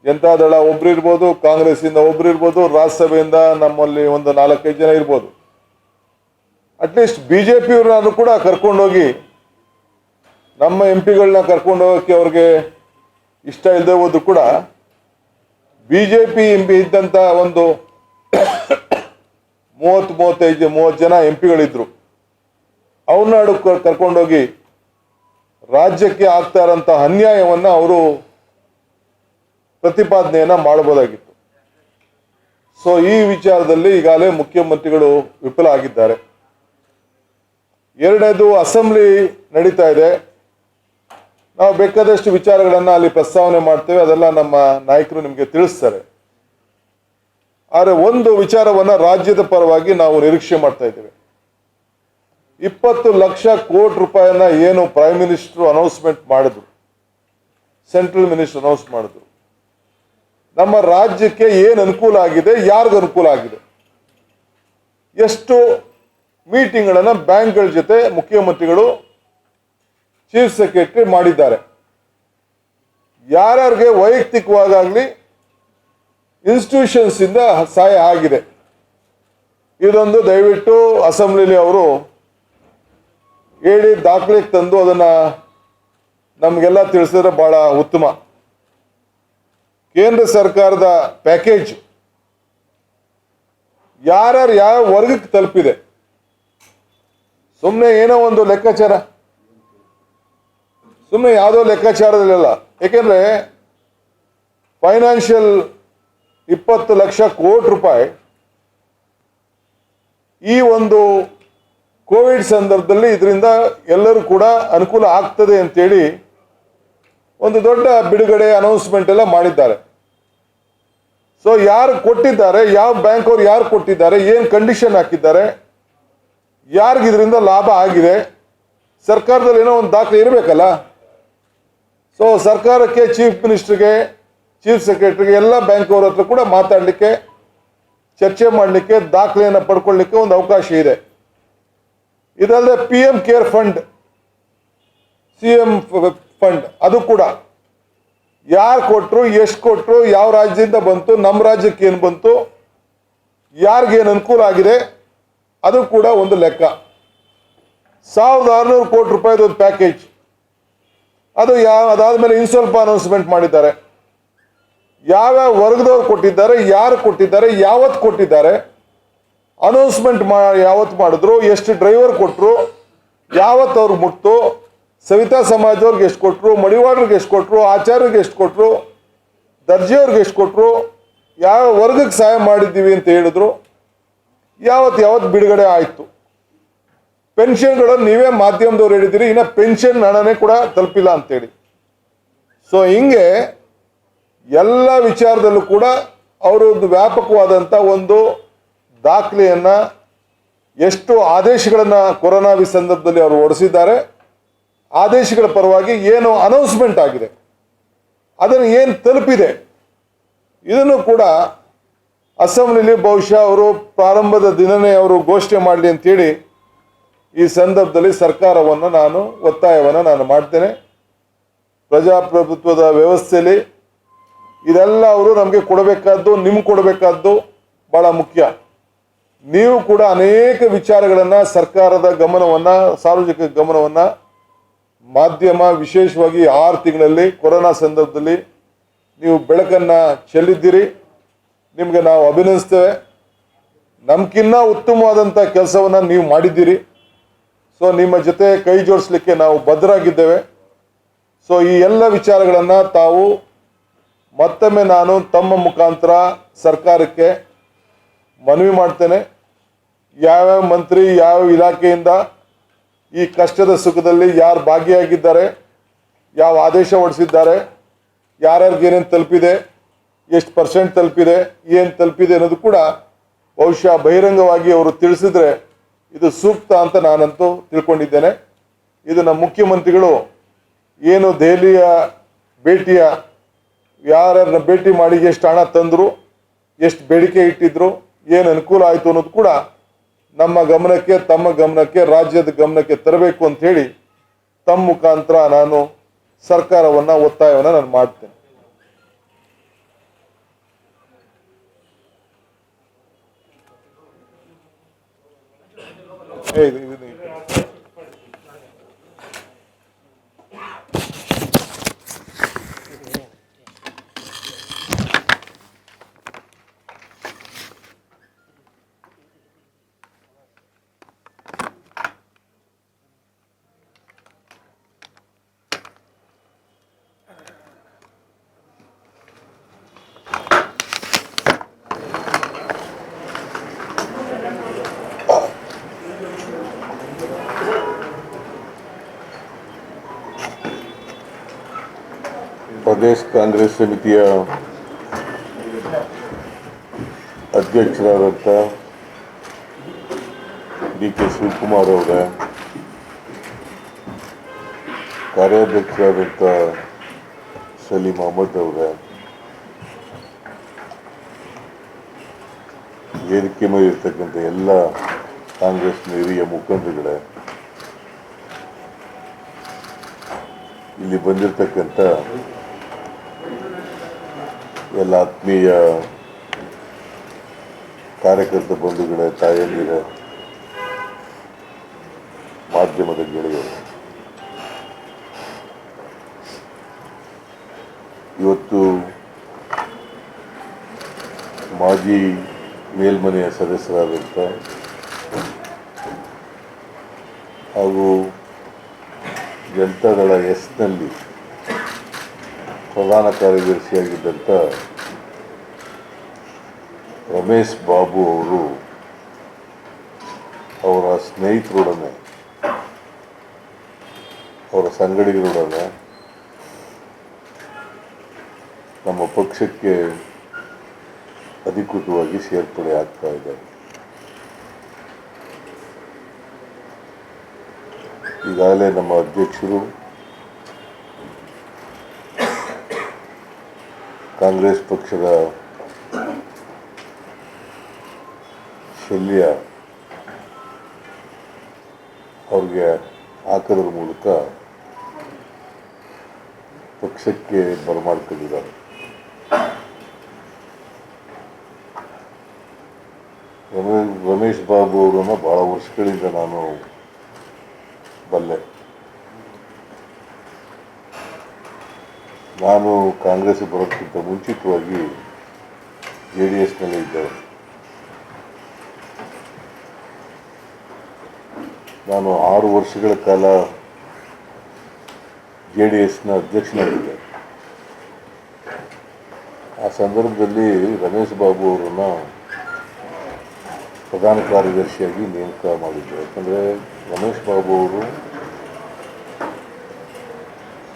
ಜನತಾದಳ ಒಬ್ರು ಇರ್ಬೋದು, ಕಾಂಗ್ರೆಸ್ಸಿಂದ ಒಬ್ರು ಇರ್ಬೋದು, ರಾಜ್ಯಸಭೆಯಿಂದ ನಮ್ಮಲ್ಲಿ ಒಂದು 4-5 ಜನ ಇರ್ಬೋದು, ಅಟ್ಲೀಸ್ಟ್ ಬಿಜೆಪಿಯವ್ರನ್ನಾದ್ರೂ ಕೂಡ ಕರ್ಕೊಂಡೋಗಿ, ನಮ್ಮ ಎಂಪಿಗಳನ್ನ ಕರ್ಕೊಂಡು ಹೋಗೋಕ್ಕೆ ಅವ್ರಿಗೆ ಇಷ್ಟ ಇಲ್ಲದೆ ಹೋದ್ರು ಕೂಡ ಬಿಜೆಪಿ ಎಂಪಿ ಇದ್ದಂಥ ಒಂದು 30 ಜನ ಎಂಪಿಗಳಿದ್ರು, ಅವ್ರನ್ನ ಕರ್ಕೊಂಡೋಗಿ ರಾಜ್ಯಕ್ಕೆ ಆಗ್ತಾ ಇರೋಂಥ ಅನ್ಯಾಯವನ್ನು ಅವರು ಪ್ರತಿಪಾದನೆಯನ್ನ ಮಾಡಬಹುದಾಗಿತ್ತು. ಸೊ ಈ ವಿಚಾರದಲ್ಲಿ ಈಗಾಗಲೇ ಮುಖ್ಯಮಂತ್ರಿಗಳು ವಿಫಲ ಆಗಿದ್ದಾರೆ. ಎರಡನೇದು, ಅಸೆಂಬ್ಲಿ ನಡೀತಾ ಇದೆ. ನಾವು ಬೇಕಾದಷ್ಟು ವಿಚಾರಗಳನ್ನು ಅಲ್ಲಿ ಪ್ರಸ್ತಾವನೆ ಮಾಡ್ತೇವೆ, ಅದೆಲ್ಲ ನಮ್ಮ ನಾಯಕರು ನಿಮಗೆ ತಿಳಿಸ್ತಾರೆ. ಆದರೆ ಒಂದು ವಿಚಾರವನ್ನು ರಾಜ್ಯದ ಪರವಾಗಿ ನಾವು ನಿರೀಕ್ಷೆ ಮಾಡ್ತಾ ಇದ್ದೇವೆ. 20 ಲಕ್ಷ ಕೋಟಿ ರೂಪಾಯಿನ ಏನು ಪ್ರೈಮ್ ಮಿನಿಸ್ಟರ್ ಅನೌನ್ಸ್ಮೆಂಟ್ ಮಾಡಿದ್ರು, ಸೆಂಟ್ರಲ್ ಮಿನಿಸ್ಟರ್ ಅನೌನ್ಸ್ ಮಾಡಿದ್ರು, ನಮ್ಮ ರಾಜ್ಯಕ್ಕೆ ಏನು ಅನುಕೂಲ ಆಗಿದೆ, ಯಾರಿಗೂ ಅನುಕೂಲ ಆಗಿದೆ, ಎಷ್ಟು ಮೀಟಿಂಗ್ಗಳನ್ನು ಬ್ಯಾಂಕ್ಗಳ ಜೊತೆ ಮುಖ್ಯಮಂತ್ರಿಗಳು, ಚೀಫ್ ಸೆಕ್ರೆಟರಿ ಮಾಡಿದ್ದಾರೆ, ಯಾರ್ಯಾರಿಗೆ ವೈಯಕ್ತಿಕವಾಗಲಿ ಇನ್ಸ್ಟಿಟ್ಯೂಷನ್ಸ್ ಇಂದ ಸಹಾಯ ಆಗಿದೆ, ಇದೊಂದು ದಯವಿಟ್ಟು ಅಸೆಂಬ್ಲಿಲಿ ಅವರು ಹೇಳಿ ದಾಖಲೆಗೆ ತಂದು ಅದನ್ನ ನಮಗೆಲ್ಲ ತಿಳಿಸಿದ್ರೆ ಬಹಳ ಉತ್ತಮ. ಕೇಂದ್ರ ಸರ್ಕಾರದ ಪ್ಯಾಕೇಜ್ ಯಾರ್ಯಾರು ಯಾವ ವರ್ಗಕ್ಕೆ ತಲುಪಿದೆ, ಸುಮ್ಮನೆ ಏನೋ ಒಂದು ಲೆಕ್ಕಾಚಾರ, ಸುಮ್ಮನೆ ಯಾವುದೋ ಲೆಕ್ಕಾಚಾರದಲ್ಲ. ಏಕೆಂದ್ರೆ ಫೈನಾನ್ಷಿಯಲ್ 20 ಲಕ್ಷ ಕೋಟಿ ರೂಪಾಯಿ ಈ ಒಂದು ಕೋವಿಡ್ ಸಂದರ್ಭದಲ್ಲಿ ಇದರಿಂದ ಎಲ್ಲರೂ ಕೂಡ ಅನುಕೂಲ ಆಗ್ತದೆ ಅಂತೇಳಿ ಒಂದು ದೊಡ್ಡ ಬಿಡುಗಡೆ ಅನೌನ್ಸ್ಮೆಂಟ್ ಎಲ್ಲ ಮಾಡಿದ್ದಾರೆ. ಸೊ ಯಾರು ಕೊಟ್ಟಿದ್ದಾರೆ, ಯಾವ ಬ್ಯಾಂಕ್ ಅವ್ರು ಯಾರು ಕೊಟ್ಟಿದ್ದಾರೆ, ಏನು ಕಂಡೀಷನ್ ಹಾಕಿದ್ದಾರೆ, ಯಾರಿಗೆ ಇದರಿಂದ ಲಾಭ ಆಗಿದೆ, ಸರ್ಕಾರದಲ್ಲಿ ಏನೋ ಒಂದು ದಾಖಲೆ ಇರಬೇಕಲ್ಲ. ಸೊ ಸರ್ಕಾರಕ್ಕೆ, ಚೀಫ್ ಮಿನಿಸ್ಟರ್ಗೆ, ಚೀಫ್ ಸೆಕ್ರೆಟರಿಗೆ, ಎಲ್ಲ ಬ್ಯಾಂಕ್ ಅವ್ರ ಹತ್ರ ಕೂಡ ಮಾತಾಡಲಿಕ್ಕೆ, ಚರ್ಚೆ ಮಾಡಲಿಕ್ಕೆ, ದಾಖಲೆಯನ್ನು ಪಡ್ಕೊಳ್ಳಿಕ್ಕೆ ಒಂದು ಅವಕಾಶ ಇದೆ. ಇದಲ್ಲದೆ PM care fund, CM fund, ಅದು ಕೂಡ ಯಾರು ಕೊಟ್ಟರು, ಎಷ್ಟು ಕೊಟ್ಟರು, ಯಾವ ರಾಜ್ಯದಿಂದ ಬಂತು, ನಮ್ಮ ರಾಜ್ಯಕ್ಕೆ ಏನು ಬಂತು, ಯಾರಿಗೇನು ಅನುಕೂಲ ಆಗಿದೆ, ಅದು ಕೂಡ ಒಂದು ಲೆಕ್ಕ. 1600 ಕೋಟಿ ರೂಪಾಯಿದು ಒಂದು ಪ್ಯಾಕೇಜ್, ಅದು ಅದಾದ್ಮೇಲೆ ಇನ್ನು ಸ್ವಲ್ಪ ಅನೌನ್ಸ್ಮೆಂಟ್ ಮಾಡಿದ್ದಾರೆ. ಯಾವ್ಯಾವ ವರ್ಗದವ್ರು ಕೊಟ್ಟಿದ್ದಾರೆ, ಯಾರು ಕೊಟ್ಟಿದ್ದಾರೆ, ಯಾವತ್ತು ಕೊಟ್ಟಿದ್ದಾರೆ, ಅನೌನ್ಸ್ಮೆಂಟ್ ಯಾವತ್ತು ಮಾಡಿದ್ರು, ಎಷ್ಟು ಡ್ರೈವರ್ ಕೊಟ್ಟರು, ಯಾವತ್ತು ಅವ್ರಿಗೆ ಮುಟ್ತು, ಸವಿತಾ ಸಮಾಜದವ್ರಿಗೆ ಎಷ್ಟು ಕೊಟ್ಟರು, ಮಡಿವಾಡ್ರಿಗೆ ಎಷ್ಟು ಕೊಟ್ಟರು, ಆಚಾರ್ಯರಿಗೆ ಎಷ್ಟು ಕೊಟ್ಟರು, ದರ್ಜಿಯವ್ರಿಗೆ ಎಷ್ಟು ಕೊಟ್ಟರು, ಯಾವ ವರ್ಗಕ್ಕೆ ಸಹಾಯ ಮಾಡಿದ್ದೀವಿ ಅಂತ ಹೇಳಿದ್ರು, ಯಾವತ್ತು ಬಿಡುಗಡೆ ಆಯಿತು. ಪೆನ್ಷನ್ಗಳನ್ನು ನೀವೇ ಮಾಧ್ಯಮದವ್ರು ಹೇಳಿದ್ದೀರಿ, ಇನ್ನು ಪೆನ್ಷನ್ ಹಣನೇ ಕೂಡ ತಲುಪಿಲ್ಲ ಅಂತೇಳಿ. ಸೊ ಹಿಂಗೆ ಎಲ್ಲ ವಿಚಾರದಲ್ಲೂ ಕೂಡ ಅವರು ಒಂದು ವ್ಯಾಪಕವಾದಂಥ ಒಂದು ದಾಖಲೆಯನ್ನು, ಎಷ್ಟು ಆದೇಶಗಳನ್ನು ಕೊರೋನಾ ಸಂದರ್ಭದಲ್ಲಿ ಅವರು ಹೊರಡಿಸಿದ್ದಾರೆ, ಆದೇಶಗಳ ಪರವಾಗಿ ಏನು ಅನೌನ್ಸ್ಮೆಂಟ್ ಆಗಿದೆ, ಅದನ್ನು ಏನು ತಲುಪಿದೆ, ಇದನ್ನು ಕೂಡ ಅಸೆಂಬ್ಲಿಲಿ ಬಹುಶಃ ಅವರು ಪ್ರಾರಂಭದ ದಿನವೇ ಅವರು ಘೋಷಣೆ ಮಾಡಲಿ ಅಂತೇಳಿ ಈ ಸಂದರ್ಭದಲ್ಲಿ ಸರ್ಕಾರವನ್ನು ಒತ್ತಾಯವನ್ನು ನಾನು ಮಾಡ್ತೇನೆ. ಪ್ರಜಾಪ್ರಭುತ್ವದ ವ್ಯವಸ್ಥೆಯಲ್ಲಿ ಇದೆಲ್ಲ ಅವರು ನಮಗೆ ಕೊಡಬೇಕಾದ್ದು, ನಿಮ್ಗೆ ಕೊಡಬೇಕಾದ್ದು ಭಾಳ ಮುಖ್ಯ. ನೀವು ಕೂಡ ಅನೇಕ ವಿಚಾರಗಳನ್ನು ಸರ್ಕಾರದ ಗಮನವನ್ನು, ಸಾರ್ವಜನಿಕ ಗಮನವನ್ನು ಮಾಧ್ಯಮ ವಿಶೇಷವಾಗಿ 6 ತಿಂಗಳಲ್ಲಿ ಕೊರೋನಾ ಸಂದರ್ಭದಲ್ಲಿ ನೀವು ಬೆಳಕನ್ನು ಚೆಲ್ಲಿದ್ದೀರಿ. ನಿಮಗೆ ನಾವು ಅಭಿನಂದಿಸ್ತೇವೆ. ನಮ್ಗಿನ್ನ ಉತ್ತಮವಾದಂಥ ಕೆಲಸವನ್ನು ನೀವು ಮಾಡಿದ್ದೀರಿ. ಸೊ ನಿಮ್ಮ ಜೊತೆ ಕೈ ಜೋಡಿಸ್ಲಿಕ್ಕೆ ನಾವು ಬದ್ಧರಾಗಿದ್ದೇವೆ. ಸೊ ಈ ಎಲ್ಲ ವಿಚಾರಗಳನ್ನು ತಾವು ಮತ್ತೊಮ್ಮೆ ನಾನು ತಮ್ಮ ಮುಖಾಂತರ ಸರ್ಕಾರಕ್ಕೆ ಮನವಿ ಮಾಡ್ತೇನೆ. ಯಾವ್ಯಾವ ಮಂತ್ರಿ ಯಾವ ಇಲಾಖೆಯಿಂದ ಈ ಕಷ್ಟದ ಸುಖದಲ್ಲಿ ಯಾರು ಭಾಗಿಯಾಗಿದ್ದಾರೆ, ಯಾವ ಆದೇಶ ಹೊರಡಿಸಿದ್ದಾರೆ, ಯಾರ್ಯಾರಿಗೆ ಏನೇನು ತಲುಪಿದೆ, ಎಷ್ಟು % ತಲುಪಿದೆ, ಏನು ತಲುಪಿದೆ ಅನ್ನೋದು ಕೂಡ ಬಹುಶಃ ಬಹಿರಂಗವಾಗಿ ಅವರು ತಿಳಿಸಿದ್ರೆ ಇದು ಸೂಕ್ತ ಅಂತ ನಾನಂತೂ ತಿಳ್ಕೊಂಡಿದ್ದೇನೆ. ಇದನ್ನು ಮುಖ್ಯಮಂತ್ರಿಗಳು ಏನು ದೆಹಲಿಯ ಭೇಟಿಯ ಯಾರ್ಯಾರನ್ನ ಭೇಟಿ ಮಾಡಿ ಎಷ್ಟು ಹಣ ತಂದರು, ಎಷ್ಟು ಬೇಡಿಕೆ ಇಟ್ಟಿದ್ರು, ಏನು ಅನುಕೂಲ ಆಯಿತು ಅನ್ನೋದು ಕೂಡ ನಮ್ಮ ಗಮನಕ್ಕೆ, ತಮ್ಮ ಗಮನಕ್ಕೆ, ರಾಜ್ಯದ ಗಮನಕ್ಕೆ ತರಬೇಕು ಅಂತ ಹೇಳಿ ತಮ್ಮ ಮುಖಾಂತರ ನಾನು ಸರ್ಕಾರವನ್ನು ಒತ್ತಾಯವನ್ನು ನಾನು ಮಾಡ್ತೇನೆ. ಪ್ರದೇಶ ಕಾಂಗ್ರೆಸ್ ಸಮಿತಿಯ ಅಧ್ಯಕ್ಷರಾದಂಥ DK ಶಿವಕುಮಾರ್ ಅವರ, ಕಾರ್ಯಾಧ್ಯಕ್ಷರಾದಂಥ ಸಲೀಂ ಅಹಮದ್ ಅವರ, ವೇದಿಕೆ ಮೇಲೆ ಇರ್ತಕ್ಕಂಥ ಎಲ್ಲ ಕಾಂಗ್ರೆಸ್ನ ಹಿರಿಯ ಮುಖಂಡರುಗಳೇ, ಇಲ್ಲಿ ಬಂದಿರತಕ್ಕಂಥ ಎಲ್ಲ ಆತ್ಮೀಯ ಕಾರ್ಯಕರ್ತ ಬಂಧುಗಳೇ, ತಾಯಂದಿರ, ಮಾಧ್ಯಮದ ಗೆಳೆಯರು, ಇವತ್ತು ಮಾಜಿ ಮೇಲ್ಮನೆಯ ಸದಸ್ಯರಾದಂಥ ಹಾಗೂ ಜನತಾದಳ ಎಸ್ನಲ್ಲಿ ಪ್ರಧಾನ ಕಾರ್ಯದರ್ಶಿಯಾಗಿದ್ದಂಥ ರಮೇಶ್ ಬಾಬು ಅವರು ಅವರ ಸ್ನೇಹಿತರೊಡನೆ, ಅವರ ಸಂಗಡಿಗರೊಡನೆ ನಮ್ಮ ಪಕ್ಷಕ್ಕೆ ಅಧಿಕೃತವಾಗಿ ಸೇರ್ಪಡೆ ಆಗ್ತಾ ಇದ್ದಾರೆ. ಈಗಾಗಲೇ ನಮ್ಮ ಅಧ್ಯಕ್ಷರು ಕಾಂಗ್ರೆಸ್ ಪಕ್ಷದ ಶಲ್ಯ ಅವ್ರಿಗೆ ಹಾಕೋದ್ರ ಮೂಲಕ ಪಕ್ಷಕ್ಕೆ ಬರಮಾಡ್ಕೊಂಡಿದ್ದಾರೆ. ರಮೇಶ್ ಬಾಬು ಅವರನ್ನು ಭಾಳ ವರ್ಷಗಳಿಂದ ನಾನು ಬಲ್ಲೆ. ನಾನು ಕಾಂಗ್ರೆಸ್ ಬರೋದಕ್ಕಿಂತ ಮುಂಚಿತವಾಗಿ JDSನಲ್ಲೇ ಇದ್ದೆ. ನಾನು 6 ವರ್ಷಗಳ ಕಾಲ JDSನ ಅಧ್ಯಕ್ಷನಾಗಿದ್ದೆ. ಆ ಸಂದರ್ಭದಲ್ಲಿ ರಮೇಶ್ ಬಾಬು ಅವರನ್ನು ಪ್ರಧಾನ ಕಾರ್ಯದರ್ಶಿಯಾಗಿ ನೇಮಕ ಮಾಡಿದ್ದೆ. ಯಾಕಂದರೆ ರಮೇಶ್ ಬಾಬು ಅವರು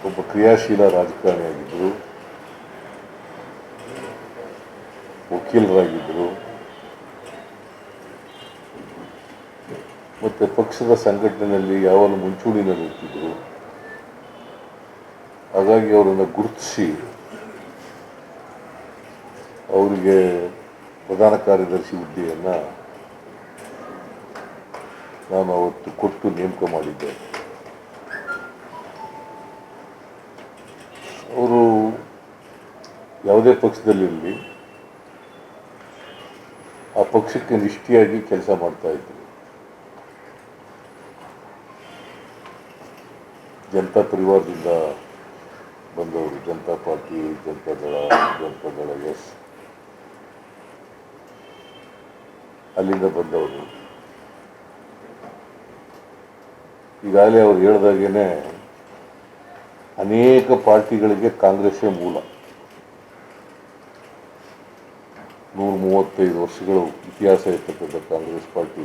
ಒಬ್ಬ ಕ್ರಿಯಾಶೀಲ ರಾಜಕಾರಣಿಯಾಗಿದ್ದರು, ವಕೀಲರಾಗಿದ್ದರು, ಮತ್ತು ಪಕ್ಷದ ಸಂಘಟನೆಯಲ್ಲಿ ಯಾವಾಗಲೂ ಮುಂಚೂಣಿನಲ್ಲಿರ್ತಿದ್ದರು. ಹಾಗಾಗಿ ಅವರನ್ನು ಗುರುತಿಸಿ ಅವರಿಗೆ ಪ್ರಧಾನ ಕಾರ್ಯದರ್ಶಿ ಹುದ್ದೆಯನ್ನು ನಾನು ಅವತ್ತು ಕೊಟ್ಟು ನೇಮಕ ಮಾಡಿದ್ದೆ. ಅವರು ಯಾವುದೇ ಪಕ್ಷದಲ್ಲಿರಲಿ ಆ ಪಕ್ಷಕ್ಕೆ ನಿಷ್ಠೆಯಾಗಿ ಕೆಲಸ ಮಾಡ್ತಾಯಿದ್ರು. ಜನತಾ ಪರಿವಾರದಿಂದ ಬಂದವರು, ಜನತಾ ಪಾರ್ಟಿ, ಜನತಾದಳ ಎಸ್, ಅಲ್ಲಿಂದ ಬಂದವರು. ಈಗಾಗಲೇ ಅವ್ರು ಹೇಳ್ದಾಗೇ ಅನೇಕ ಪಾರ್ಟಿಗಳಿಗೆ ಕಾಂಗ್ರೆಸ್ಸೇ ಮೂಲ. 135 ವರ್ಷಗಳ ಇತಿಹಾಸ ಇರ್ತಕ್ಕಂಥ ಕಾಂಗ್ರೆಸ್ ಪಾರ್ಟಿ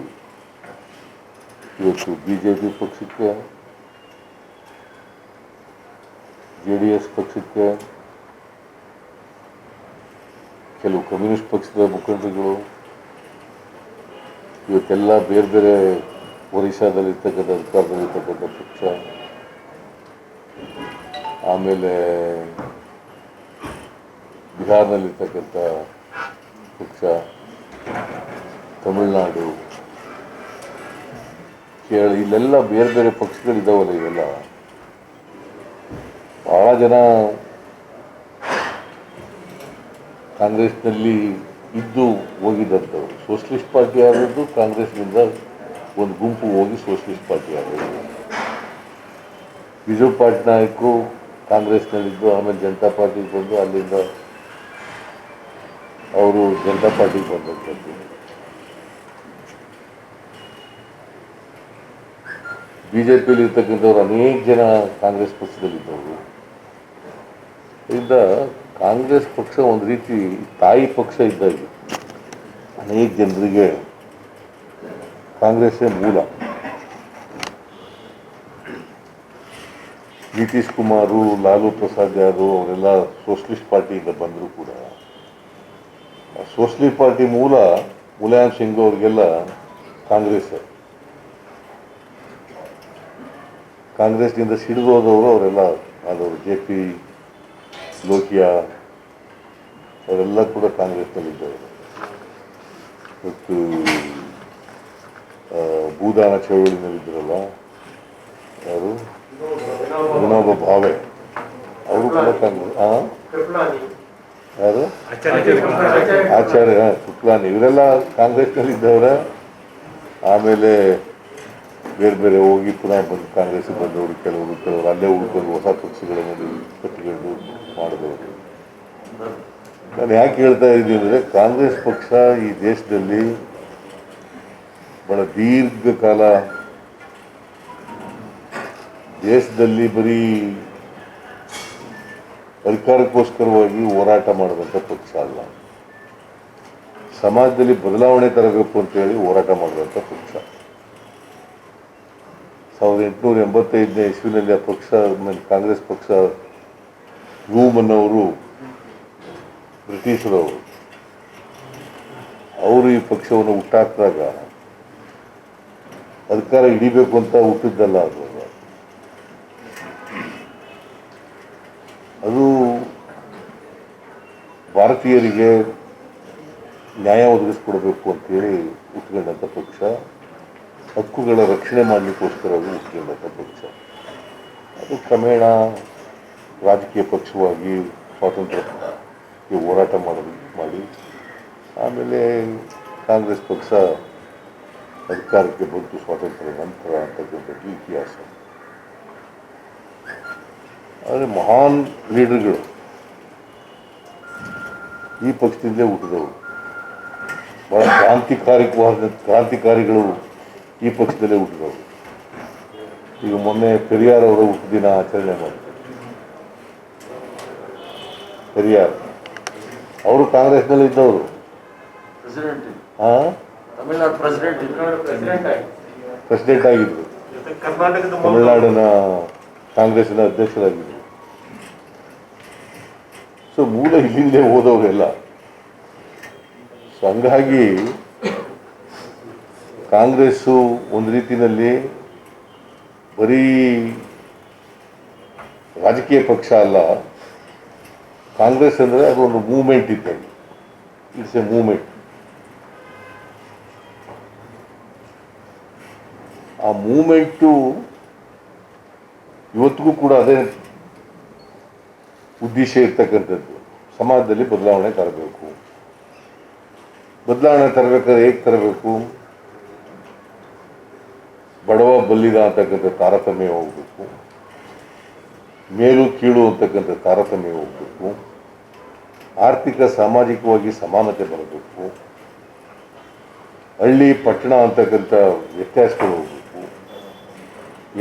ಇವತ್ತು BJP ಪಕ್ಷಕ್ಕೆ, JDS ಪಕ್ಷಕ್ಕೆ, ಕೆಲವು ಕಮ್ಯುನಿಸ್ಟ್ ಪಕ್ಷದ ಮುಖಂಡರುಗಳು, ಇವತ್ತೆಲ್ಲ ಬೇರೆ ಬೇರೆ ಒರಿಸ್ಸಾದಲ್ಲಿರ್ತಕ್ಕಂಥ ಅಧಿಕಾರದಲ್ಲಿರ್ತಕ್ಕಂಥ ಪಕ್ಷ, ಆಮೇಲೆ ಬಿಹಾರ್ನಲ್ಲಿರ್ತಕ್ಕಂಥ ಪಕ್ಷ, ತಮಿಳುನಾಡು, ಕೇರಳ, ಇಲ್ಲೆಲ್ಲ ಬೇರೆ ಬೇರೆ ಪಕ್ಷಗಳಿದ್ದಾವಲ್ಲ. ಇವೆಲ್ಲ ಭಾಳ ಜನ ಕಾಂಗ್ರೆಸ್ನಲ್ಲಿ ಇದ್ದು ಹೋಗಿದ್ದಂಥವ್ರು. ಸೋಷಲಿಸ್ಟ್ ಪಾರ್ಟಿ ಆದದ್ದು ಕಾಂಗ್ರೆಸ್ನಿಂದ ಒಂದು ಗುಂಪು ಹೋಗಿ ಸೋಷಲಿಸ್ಟ್ ಪಾರ್ಟಿ ಆಗೋದು. ಬಿಜು ಪಟ್ನಾಯಕು ಕಾಂಗ್ರೆಸ್ನಲ್ಲಿದ್ದು ಆಮೇಲೆ ಜನತಾ ಪಾರ್ಟಿಗೆ ಬಂದು ಅಲ್ಲಿಂದ ಅವರು ಜನತಾ ಪಾರ್ಟಿಗೆ ಬಂದಂಥದ್ದು. BJPಯಲ್ಲಿ ಇರ್ತಕ್ಕಂಥವ್ರು ಅನೇಕ ಜನ ಕಾಂಗ್ರೆಸ್ ಪಕ್ಷದಲ್ಲಿದ್ದವರು. ಇದರಿಂದ ಕಾಂಗ್ರೆಸ್ ಪಕ್ಷ ಒಂದು ರೀತಿ ತಾಯಿ ಪಕ್ಷ ಇದ್ದಾಗೆ ಅನೇಕ ಜನರಿಗೆ ಕಾಂಗ್ರೆಸ್ಸೇ ಮೂಲ. ನಿತೀಶ್ ಕುಮಾರು, ಲಾಲು ಪ್ರಸಾದ್ ಯಾದವ್ ಅವರೆಲ್ಲ ಸೋಷಲಿಸ್ಟ್ ಪಾರ್ಟಿಯಿಂದ ಬಂದರೂ ಕೂಡ ಸೋಷಲಿಸ್ಟ್ ಪಾರ್ಟಿ ಮೂಲ ಮುಲಾಯಂ ಸಿಂಗ್ ಅವ್ರಿಗೆಲ್ಲ ಕಾಂಗ್ರೆಸ್ನಿಂದ ಸಿಡಿದೋದವರು ಅವರೆಲ್ಲ ಆದವರು. JP ಲೋಕಿಯಾ ಅವರೆಲ್ಲ ಕೂಡ ಕಾಂಗ್ರೆಸ್ನಲ್ಲಿದ್ದವರು. ಮತ್ತು ಭೂದಾನ ಚಳವಳಿನಲ್ಲಿದ್ದರಲ್ಲ ಯಾರು, ವಿನೋಬ ಭಾವೆ, ಅವರು ಕೂಡ ಕಾಂಗ್ರೆಸ್. ಯಾರು, ಆಚಾರ್ಯ ಕೃಪಲಾನಿ, ಇವರೆಲ್ಲ ಕಾಂಗ್ರೆಸ್ನಲ್ಲಿದ್ದವರ. ಆಮೇಲೆ ಬೇರೆ ಬೇರೆ ಹೋಗಿ ಪುನಃ ಬಂದು ಕಾಂಗ್ರೆಸ್ಗೆ ಬಂದವರು, ಕೆಲವರು ಅಲ್ಲೇ ಉಳ್ಕೊಂಡು ಹೊಸ ಪಕ್ಷಗಳನ್ನು ಕಟ್ಟಿಕೊಂಡು ಮಾಡಿದವರು. ನಾನು ಯಾಕೆ ಹೇಳ್ತಾ ಇದ್ದೀನಿ ಅಂದರೆ, ಕಾಂಗ್ರೆಸ್ ಪಕ್ಷ ಈ ದೇಶದಲ್ಲಿ ಬಹಳ ದೀರ್ಘಕಾಲ ದೇಶದಲ್ಲಿ ಬರೀ ಅಧಿಕಾರಕ್ಕೋಸ್ಕರವಾಗಿ ಹೋರಾಟ ಮಾಡಿದಂಥ ಪಕ್ಷ ಅಲ್ಲ, ಸಮಾಜದಲ್ಲಿ ಬದಲಾವಣೆ ತರಬೇಕು ಅಂತೇಳಿ ಹೋರಾಟ ಮಾಡಿದಂಥ ಪಕ್ಷ. 1885ನೇ ಇಸ್ವಿನಲ್ಲಿ ಆ ಪಕ್ಷ, ಕಾಂಗ್ರೆಸ್ ಪಕ್ಷ ರೂಮನ್ನವರು ಬ್ರಿಟಿಷರವರು, ಅವರು ಈ ಪಕ್ಷವನ್ನು ಹುಟ್ಟಾಕಿದಾಗ ಅಧಿಕಾರ ಹಿಡಿಬೇಕು ಅಂತ ಹುಟ್ಟಿದ್ದಲ್ಲ ಅದು ಭಾರತೀಯರಿಗೆ ನ್ಯಾಯ ಒದಗಿಸ್ಕೊಡ್ಬೇಕು ಅಂತೇಳಿ ಹುಟ್ಕೊಂಡಂಥ ಪಕ್ಷ, ಹಕ್ಕುಗಳ ರಕ್ಷಣೆ ಮಾಡಲಿಕ್ಕೋಸ್ಕರ ಹುಟ್ಕೊಂಡಂಥ ಪಕ್ಷ. ಅದು ಕ್ರಮೇಣ ರಾಜಕೀಯ ಪಕ್ಷವಾಗಿ ಸ್ವಾತಂತ್ರ್ಯಕ್ಕೆ ಹೋರಾಟ ಮಾಡಿ ಆಮೇಲೆ ಕಾಂಗ್ರೆಸ್ ಪಕ್ಷ ಅಧಿಕಾರಕ್ಕೆ ಬಂತು ಸ್ವಾತಂತ್ರ್ಯ ನಂತರ ಅಂತಕ್ಕಂಥದ್ದು ಇತಿಹಾಸ. ಆದರೆ ಮಹಾನ್ ಲೀಡರ್ಗಳು ಈ ಪಕ್ಷದಿಂದಲೇ ಹುಟ್ಟಿದವರು. ಬಹಳ ಕ್ರಾಂತಿಕಾರಿಗಳು ಈ ಪಕ್ಷದಲ್ಲೇ ಹುಟ್ಟಿದವರು. ಈಗ ಮೊನ್ನೆ ಪೆರಿಯಾರ್ ಅವರ ಹುಟ್ಟುದಿನ ಆಚರಣೆ ಮಾಡಿದ್ರು. ಪೆರಿಯಾರ್ ಅವರು ಕಾಂಗ್ರೆಸ್ನಲ್ಲಿ ಇದ್ದವರು. ತಮಿಳುನಾಡು ಪ್ರೆಸಿಡೆಂಟ್ ಆಗಿದ್ರು. ತಮಿಳುನಾಡಿನ ಕಾಂಗ್ರೆಸ್ಸಿನ ಅಧ್ಯಕ್ಷರಾಗಿದ್ದರು. ಸೊ ಮೂಲ ಇಲ್ಲಿಂದೇ ಹೋದವರೆಲ್ಲ. ಸೊ ಹಂಗಾಗಿ ಕಾಂಗ್ರೆಸ್ಸು ಒಂದು ರೀತಿಯಲ್ಲಿ ಬರೀ ರಾಜಕೀಯ ಪಕ್ಷ ಅಲ್ಲ. ಕಾಂಗ್ರೆಸ್ ಅಂದರೆ ಅದು ಒಂದು ಮೂವ್ಮೆಂಟ್ ಇದ್ದಂಗೆ. It's A movement. ಆ ಮೂವ್ಮೆಂಟು ಇವತ್ತಿಗೂ ಕೂಡ ಅದೇ ಉದ್ದೇಶ ಇರ್ತಕ್ಕಂಥದ್ದು. ಸಮಾಜದಲ್ಲಿ ಬದಲಾವಣೆ ತರಬೇಕು. ಬದಲಾವಣೆ ತರಬೇಕಾದ್ರೆ ಹೇಗೆ ತರಬೇಕು? ಬಡವ ಬಲ್ಲಿದ ಅಂತಕ್ಕಂಥ ತಾರತಮ್ಯ ಹೋಗ್ಬೇಕು. ಮೇಲು ಕೀಳು ಅಂತಕ್ಕಂಥ ತಾರತಮ್ಯ ಹೋಗ್ಬೇಕು. ಆರ್ಥಿಕ ಸಾಮಾಜಿಕವಾಗಿ ಸಮಾನತೆ ಬರಬೇಕು. ಹಳ್ಳಿ ಪಟ್ಟಣ ಅಂತಕ್ಕಂಥ ವ್ಯತ್ಯಾಸಗಳು ಹೋಗಬೇಕು.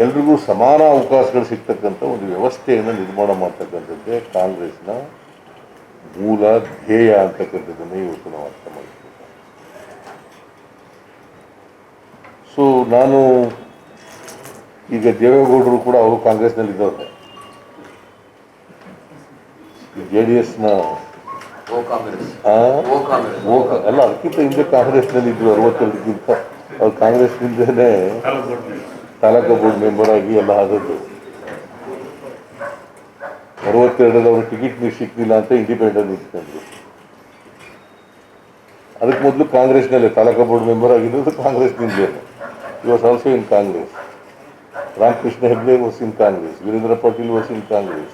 ಎಲ್ರಿಗೂ ಸಮಾನ ಅವಕಾಶಗಳು ಸಿಗ್ತಕ್ಕಂಥ ಒಂದು ವ್ಯವಸ್ಥೆಯನ್ನು ನಿರ್ಮಾಣ ಮಾಡ್ತಕ್ಕಂಥದ್ದೇ ಕಾಂಗ್ರೆಸ್ನ ಮೂಲ ಧ್ಯೇಯ ಅಂತಕ್ಕಂಥದ್ದನ್ನೇ ಇವತ್ತು ನಾವು ಅರ್ಥ ಮಾಡ್ತೀವಿ. ಸೊ ನಾನು ಈಗ ದೇವೇಗೌಡರು ಕೂಡ ಅವರು ಕಾಂಗ್ರೆಸ್ನಲ್ಲಿ ಇದ್ದವ್ರೆ. JDS-ನ ಅಲ್ಲ, ಅದಕ್ಕಿಂತ ಹಿಂದೆ ಕಾಂಗ್ರೆಸ್ನಲ್ಲಿ ಇದ್ರು. 62ಕ್ಕಿಂತ ಅವ್ರು ಕಾಂಗ್ರೆಸ್ನಿಂದನೇ ತಾಲೂಕು ಬೋರ್ಡ್ ಮೆಂಬರ್ ಆಗಿ ಎಲ್ಲ ಆದದ್ದು. 62ರಲ್ಲಿ ಅವರು ಟಿಕೆಟ್ ಸಿಕ್ಕಿಲ್ಲ ಅಂತ ಇಂಡಿಪೆಂಡೆಂಟ್ ನಿಂತ್ಕೊಂಡ್ರು. ಅದಕ್ಕೆ ಮೊದಲು ಕಾಂಗ್ರೆಸ್ನಲ್ಲೇ ತಾಲೂಕು ಬೋರ್ಡ್ ಮೆಂಬರ್ ಆಗಿರೋದು ಕಾಂಗ್ರೆಸ್ನಿಂದಲೇ. He was also in Congress. Ramakrishna Hegde was in Congress. Virendra Patil was in Congress.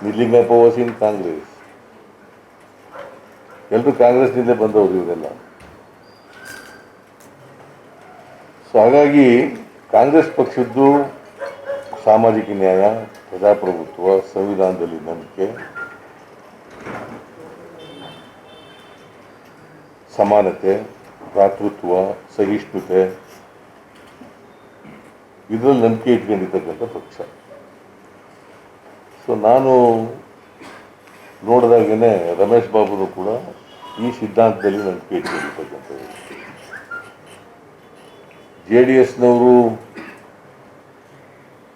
Nilingappa was in Congress. ಎಲ್ಲರೂ ಕಾಂಗ್ರೆಸ್ನಿಂದಲೇ ಬಂದವರು ಇವರೆಲ್ಲ. ಸೊ ಹಾಗಾಗಿ ಕಾಂಗ್ರೆಸ್ ಪಕ್ಷದ್ದು ಸಾಮಾಜಿಕ ನ್ಯಾಯ, ಪ್ರಜಾಪ್ರಭುತ್ವ, ಸಂವಿಧಾನದಲ್ಲಿ ನಂಬಿಕೆ, ಸಮಾನತೆ, ಭ್ರಾತೃತ್ವ, ಸಹಿಷ್ಣುತೆ, ಇದರಲ್ಲಿ ನಂಬಿಕೆ ಇಟ್ಕೊಂಡಿರ್ತಕ್ಕಂಥ ಪಕ್ಷ. ಸೊ ನಾನು ನೋಡಿದಾಗೇ ರಮೇಶ್ ಬಾಬುನು ಕೂಡ ಈ ಸಿದ್ಧಾಂತದಲ್ಲಿ ನಂಬಿಕೆ ಇಟ್ಕೊಂಡಿರ್ತಕ್ಕಂಥದ್ದು. JDS-ನವರು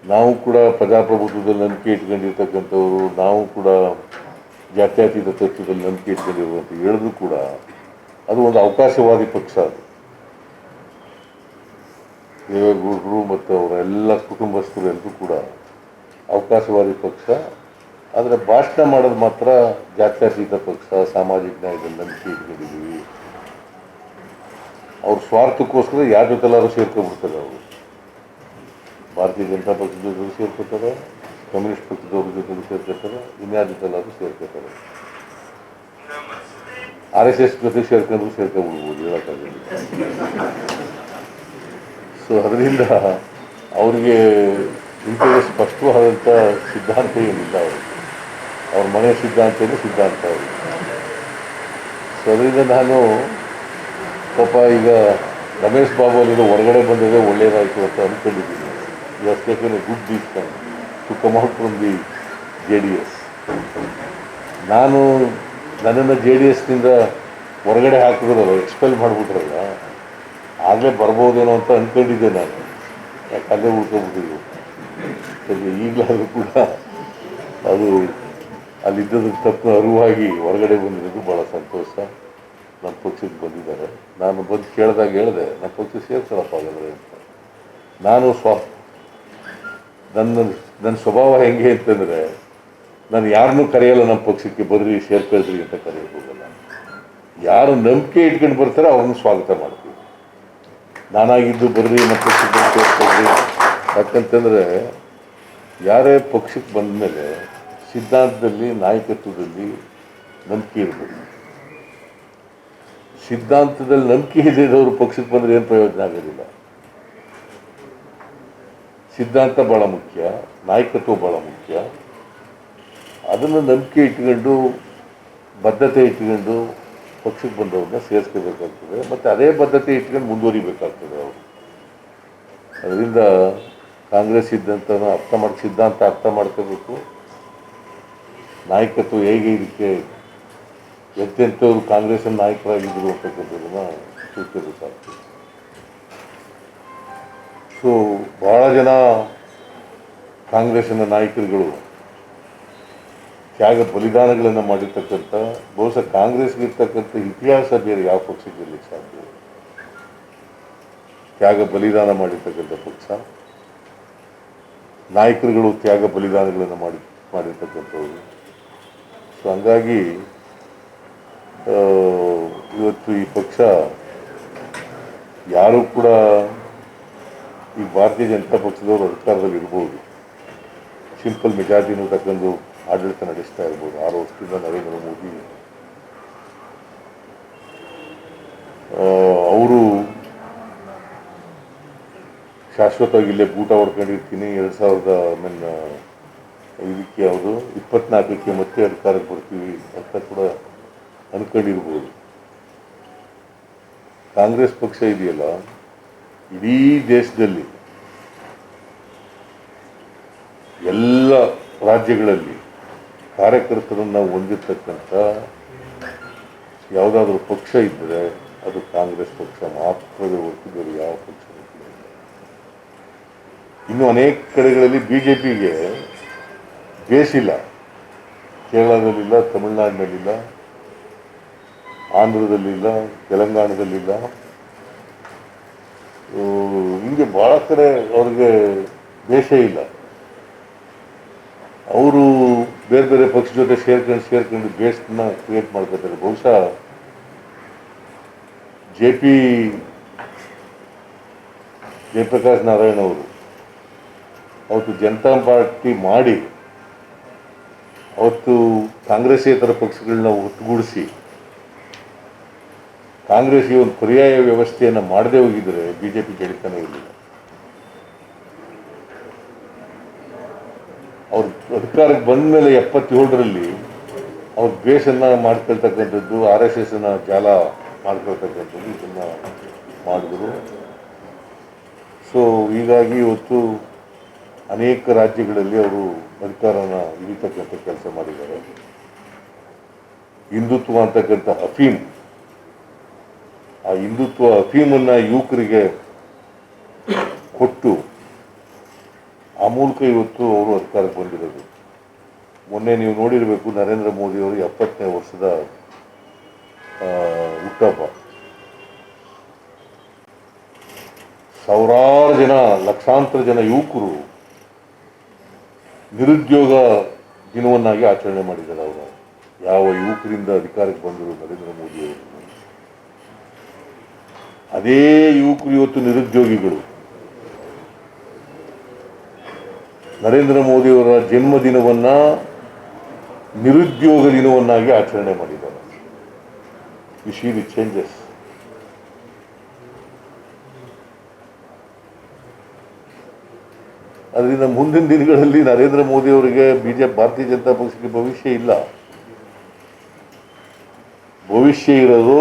ನಾವು ಕೂಡ ಪ್ರಜಾಪ್ರಭುತ್ವದಲ್ಲಿ ನಂಬಿಕೆ ಇಟ್ಕೊಂಡಿರ್ತಕ್ಕಂಥವ್ರು, ನಾವು ಕೂಡ ಜಾತ್ಯತೀತ ತತ್ವದಲ್ಲಿ ನಂಬಿಕೆ ಇಟ್ಕೊಂಡಿರು ಅಂತ ಹೇಳಿದ್ರು ಕೂಡ ಅದು ಒಂದು ಅವಕಾಶವಾದಿ ಪಕ್ಷ. ಅದು ದೇವೇಗೌಡರು ಮತ್ತು ಅವರ ಎಲ್ಲ ಕುಟುಂಬಸ್ಥರು ಎಲ್ಲರೂ ಕೂಡ ಅವಕಾಶವಾದಿ ಪಕ್ಷ. ಆದರೆ ಭಾಷಣ ಮಾಡೋದು ಮಾತ್ರ ಜಾತ್ಯತೀತ ಪಕ್ಷ, ಸಾಮಾಜಿಕ ನ್ಯಾಯದಲ್ಲಿ ನಂಬಿಕೆ ಇಟ್ಕೊಂಡಿದ್ದೀವಿ. ಅವ್ರ ಸ್ವಾರ್ಥಕ್ಕೋಸ್ಕರ ಯಾರ ಜೊತೆಲ್ಲಾರು ಸೇರ್ಕೊಂಡ್ಬಿಡ್ತಾರೆ. ಅವರು ಭಾರತೀಯ ಜನತಾ ಪಕ್ಷದ ಜೊತೆಗೂ ಸೇರ್ಕೊತಾರೆ, ಕಮ್ಯುನಿಸ್ಟ್ ಪಕ್ಷದವ್ರ ಜೊತೆಗೂ ಸೇರ್ಕೊತಾರೆ, ಇನ್ಯಾರ ಜೊತೆಲ್ಲಾರು ಸೇರ್ಕೊತಾರೆ. RSS ಜೊತೆ ಸೇರ್ಕೊಂಡ್ಬಿಡ್ಬೋದು, ಹೇಳೋಕ್ಕಾಗಲ್ಲ. ಸೊ ಅದರಿಂದ ಅವ್ರಿಗೆ ಇಂಥದ್ದು ಸ್ಪಷ್ಟವಾದಂಥ ಸಿದ್ಧಾಂತ ಏನಿಲ್ಲ. ಅವ್ರ ಮನೆ ಸಿದ್ಧಾಂತನೇ ಸಿದ್ಧಾಂತ ಅವರು. ಸೊ ಅದರಿಂದ ನಾನು ಪಾಪ ಈಗ ರಮೇಶ್ ಬಾಬು ಅಲ್ಲಿರೋ ಹೊರಗಡೆ ಬಂದಿದೆ ಒಳ್ಳೆಯದಾಯಿತು ಅಂತ ಅಂದ್ಕೊಂಡಿದ್ದೀನಿ. ಇವತ್ತು taken a good decision to come out from the JDS. ನಾನು ನನ್ನನ್ನು JDS-ನಿಂದ ಹೊರಗಡೆ ಹಾಕಿದ್ರಲ್ಲ, ಎಕ್ಸ್ಪೆಲ್ ಮಾಡಿಬಿಟ್ರಲ್ಲ, ಆಗಲೇ ಬರ್ಬೋದೇನೋ ಅಂತ ಅಂದ್ಕೊಂಡಿದ್ದೆ ನಾನು. ಯಾಕೆ ಅಲ್ಲೇ ಉಳ್ಕೊಂಡ್ಬಿಟ್ಟಿದ್ವಿ. ಈಗಲಾದರೂ ಕೂಡ ಅದು ಅಲ್ಲಿದ್ದದ್ದು ತಪ್ಪು ಅರಿವಾಗಿ ಹೊರಗಡೆ ಬಂದಿರೋದು ಭಾಳ ಸಂತೋಷ. ನಮ್ಮ ಪಕ್ಷಕ್ಕೆ ಬಂದಿದ್ದಾರೆ. ನಾನು ಬಂದು ಕೇಳಿದಾಗ ಹೇಳಿದೆ, ನಮ್ಮ ಪಕ್ಷ ಸೇರ್ಸಲ್ಲಪ್ಪ ಹಾಗಾದರೆ ಅಂತ. ನಾನು ನನ್ನ ಸ್ವಭಾವ ಹೆಂಗೆ ಅಂತಂದರೆ, ನಾನು ಯಾರನ್ನೂ ಕರೆಯಲ್ಲ ನಮ್ಮ ಪಕ್ಷಕ್ಕೆ ಬರ್ರಿ ಸೇರ್ಕೊಳ್ರಿ ಅಂತ ಕರೆಯೋಕೆ ಹೋಗಲ್ಲ. ಯಾರು ನಂಬಿಕೆ ಇಟ್ಕೊಂಡು ಬರ್ತಾರೆ ಅವ್ರನ್ನ ಸ್ವಾಗತ ಮಾಡ್ತೀವಿ. ನಾನಾಗಿದ್ದು ಬರ್ರಿ ನಮ್ಮ ಪಕ್ಷಕ್ಕೆ ಸೇರ್ಕೊಳ್ರಿ. ಯಾಕಂತಂದರೆ ಯಾರೇ ಪಕ್ಷಕ್ಕೆ ಬಂದ ಮೇಲೆ ಸಿದ್ಧಾಂತದಲ್ಲಿ, ನಾಯಕತ್ವದಲ್ಲಿ ನಂಬಿಕೆ ಇರಬೇಕು. ಸಿದ್ಧಾಂತದಲ್ಲಿ ನಂಬಿಕೆ ಇಲ್ಲದವರು ಪಕ್ಷಕ್ಕೆ ಬಂದರೆ ಏನು ಪ್ರಯೋಜನ ಆಗೋದಿಲ್ಲ. ಸಿದ್ಧಾಂತ ಭಾಳ ಮುಖ್ಯ, ನಾಯಕತ್ವ ಭಾಳ ಮುಖ್ಯ. ಅದನ್ನು ನಂಬಿಕೆ ಇಟ್ಕೊಂಡು ಬದ್ಧತೆ ಇಟ್ಕೊಂಡು ಪಕ್ಷಕ್ಕೆ ಬಂದವ್ರನ್ನ ಸೇರಿಸ್ಕೋಬೇಕಾಗ್ತದೆ ಮತ್ತು ಅದೇ ಬದ್ಧತೆ ಇಟ್ಕೊಂಡು ಮುಂದುವರಿಬೇಕಾಗ್ತದೆ ಅವರು. ಅದರಿಂದ ಕಾಂಗ್ರೆಸ್ ಸಿದ್ಧಾಂತ ಅರ್ಥ ಮಾಡ್ಕೋಬೇಕು. ನಾಯಕತ್ವ ಹೇಗೆ ಇದಕ್ಕೆ ಎಂತೆಂಥವ್ರು ಕಾಂಗ್ರೆಸ್ನ ನಾಯಕರಾಗಿದ್ದರು ಅಂತಕ್ಕಂಥದ್ದನ್ನು ತಿಳ್ಕೋಬೇಕಾಗ್ತದೆ. ಸೊ ಭಾಳ ಜನ ಕಾಂಗ್ರೆಸ್ಸಿನ ನಾಯಕರುಗಳು ತ್ಯಾಗ ಬಲಿದಾನಗಳನ್ನು ಮಾಡಿರ್ತಕ್ಕಂಥ, ಬಹುಶಃ ಕಾಂಗ್ರೆಸ್ಗಿರ್ತಕ್ಕಂಥ ಇತಿಹಾಸ ಬೇರೆ ಯಾವ ಪಕ್ಷಕ್ಕೆ ಇರಲಿಕ್ಕೆ ಸಾಧ್ಯ. ತ್ಯಾಗ ಬಲಿದಾನ ಮಾಡಿರ್ತಕ್ಕಂಥ ಪಕ್ಷ, ನಾಯಕರುಗಳು ತ್ಯಾಗ ಬಲಿದಾನಗಳನ್ನು ಮಾಡಿರ್ತಕ್ಕಂಥವ್ರು. ಸೊ ಹಂಗಾಗಿ ಇವತ್ತು ಈ ಪಕ್ಷ ಯಾರೂ ಕೂಡ ಈ ಭಾರತೀಯ ಜನತಾ ಪಕ್ಷದವರು ಅಧಿಕಾರದಲ್ಲಿ ಇರ್ಬೋದು, ಸಿಂಪಲ್ ಮೆಜಾರಿಟಿನೂ ತಗೊಂಡು ಆಡಳಿತ ನಡೆಸ್ತಾ ಇರ್ಬೋದು. 6 ವರ್ಷದಿಂದ ನರೇಂದ್ರ ಮೋದಿ ಅವರು ಶಾಶ್ವತವಾಗಿ ಇಲ್ಲೇ ಊಟ ಹೊಡ್ಕೊಂಡಿರ್ತೀನಿ, 2000 ಇದಕ್ಕೆ ಅವರು 24ಕ್ಕೆ ಮತ್ತೆ ಅಧಿಕಾರಕ್ಕೆ ಬರ್ತೀವಿ ಅಂತ ಕೂಡ ಅಂದ್ಕೊಂಡಿರ್ಬೋದು. ಕಾಂಗ್ರೆಸ್ ಪಕ್ಷ ಇದೆಯಲ್ಲ, ಇಡೀ ದೇಶದಲ್ಲಿ ಎಲ್ಲ ರಾಜ್ಯಗಳಲ್ಲಿ ಕಾರ್ಯಕರ್ತರನ್ನು ಹೊಂದಿರತಕ್ಕಂಥ ಯಾವುದಾದ್ರೂ ಪಕ್ಷ ಇದ್ದರೆ ಅದು ಕಾಂಗ್ರೆಸ್ ಪಕ್ಷ ಮಾತ್ರವೇ ಹೊರತು ಬೇರೆ ಯಾವ ಪಕ್ಷ ಇಲ್ಲ. ಇನ್ನು ಅನೇಕ ಕಡೆಗಳಲ್ಲಿ BJPಗೆ ಬೇಸಿಲ್ಲ. ಕೇರಳದಲ್ಲಿಲ್ಲ, ತಮಿಳುನಾಡಿನಲ್ಲಿಲ್ಲ, ಆಂಧ್ರದಲ್ಲಿಲ್ಲ, ತೆಲಂಗಾಣದಲ್ಲಿಲ್ಲ. ಹಿಂಗೆ ಭಾಳ ಕಡೆ ಅವ್ರಿಗೆ ದೇಶ ಇಲ್ಲ. ಅವರು ಬೇರೆ ಬೇರೆ ಪಕ್ಷ ಜೊತೆ ಸೇರ್ಕೊಂಡು ಬೇಸ್ನ ಕ್ರಿಯೇಟ್ ಮಾಡ್ಕೋತಾರೆ. ಬಹುಶಃ ಜಯಪ್ರಕಾಶ್ ನಾರಾಯಣ್ ಅವರು ಅವತ್ತು ಜನತಾ ಪಾರ್ಟಿ ಮಾಡಿ ಅವತ್ತು ಕಾಂಗ್ರೆಸ್ಸೇತರ ಪಕ್ಷಗಳನ್ನ ಒಟ್ಟುಗೂಡಿಸಿ ಕಾಂಗ್ರೆಸ್ಗೆ ಒಂದು ಪರ್ಯಾಯ ವ್ಯವಸ್ಥೆಯನ್ನು ಮಾಡದೇ ಹೋಗಿದ್ರೆ BJP ಗೆಳಿತಾನೆ ಇರಲಿಲ್ಲ. ಅವ್ರ ಅಧಿಕಾರಕ್ಕೆ ಬಂದ ಮೇಲೆ 77ರಲ್ಲಿ ಅವ್ರ ಬೇಸನ್ನು ಮಾಡ್ಕೊಳ್ತಕ್ಕಂಥದ್ದು, RSSನ ಜಾಲ ಮಾಡ್ಕೊಳ್ತಕ್ಕಂಥದ್ದು ಇದನ್ನು ಮಾಡಿದ್ರು. ಸೊ ಹೀಗಾಗಿ ಇವತ್ತು ಅನೇಕ ರಾಜ್ಯಗಳಲ್ಲಿ ಅವರು ಅಧಿಕಾರನ ಹಿಡಿತಕ್ಕಂಥ ಕೆಲಸ ಮಾಡಿದ್ದಾರೆ. ಹಿಂದುತ್ವ ಅಂತಕ್ಕಂಥ ಅಫೀಮ್, ಆ ಹಿಂದುತ್ವ ಅಫೀಮನ್ನು ಯುವಕರಿಗೆ ಕೊಟ್ಟು ಆ ಮೂಲಕ ಇವತ್ತು ಅವರು ಅಧಿಕಾರಕ್ಕೆ ಬಂದಿರೋದು. ಮೊನ್ನೆ ನೀವು ನೋಡಿರಬೇಕು, ನರೇಂದ್ರ ಮೋದಿ ಅವರು 70ನೇ ವರ್ಷದ ಹುಟ್ಟುಹಬ್ಬ. ಸಾವಿರಾರು ಜನ, ಲಕ್ಷಾಂತರ ಜನ ಯುವಕರು ನಿರುದ್ಯೋಗ ದಿನವನ್ನಾಗಿ ಆಚರಣೆ ಮಾಡಿದ್ದಾರೆ. ಅವರು ಯಾವ ಯುವಕರಿಂದ ಅಧಿಕಾರಕ್ಕೆ ಬಂದರು ನರೇಂದ್ರ ಮೋದಿ ಅವರು, ಅದೇ ಯುವಕರು ಇವತ್ತು ನಿರುದ್ಯೋಗಿಗಳು. ನರೇಂದ್ರ ಮೋದಿಯವರ ಜನ್ಮದಿನವನ್ನು ನಿರುದ್ಯೋಗ ದಿನವನ್ನಾಗಿ ಆಚರಣೆ ಮಾಡಿದ್ದಾರೆ. You see the changes. ಅದರಿಂದ ಮುಂದಿನ ದಿನಗಳಲ್ಲಿ ನರೇಂದ್ರ ಮೋದಿ ಅವರಿಗೆ ಭಾರತೀಯ ಜನತಾ ಪಕ್ಷಕ್ಕೆ ಭವಿಷ್ಯ ಇಲ್ಲ. ಭವಿಷ್ಯ ಇರೋದು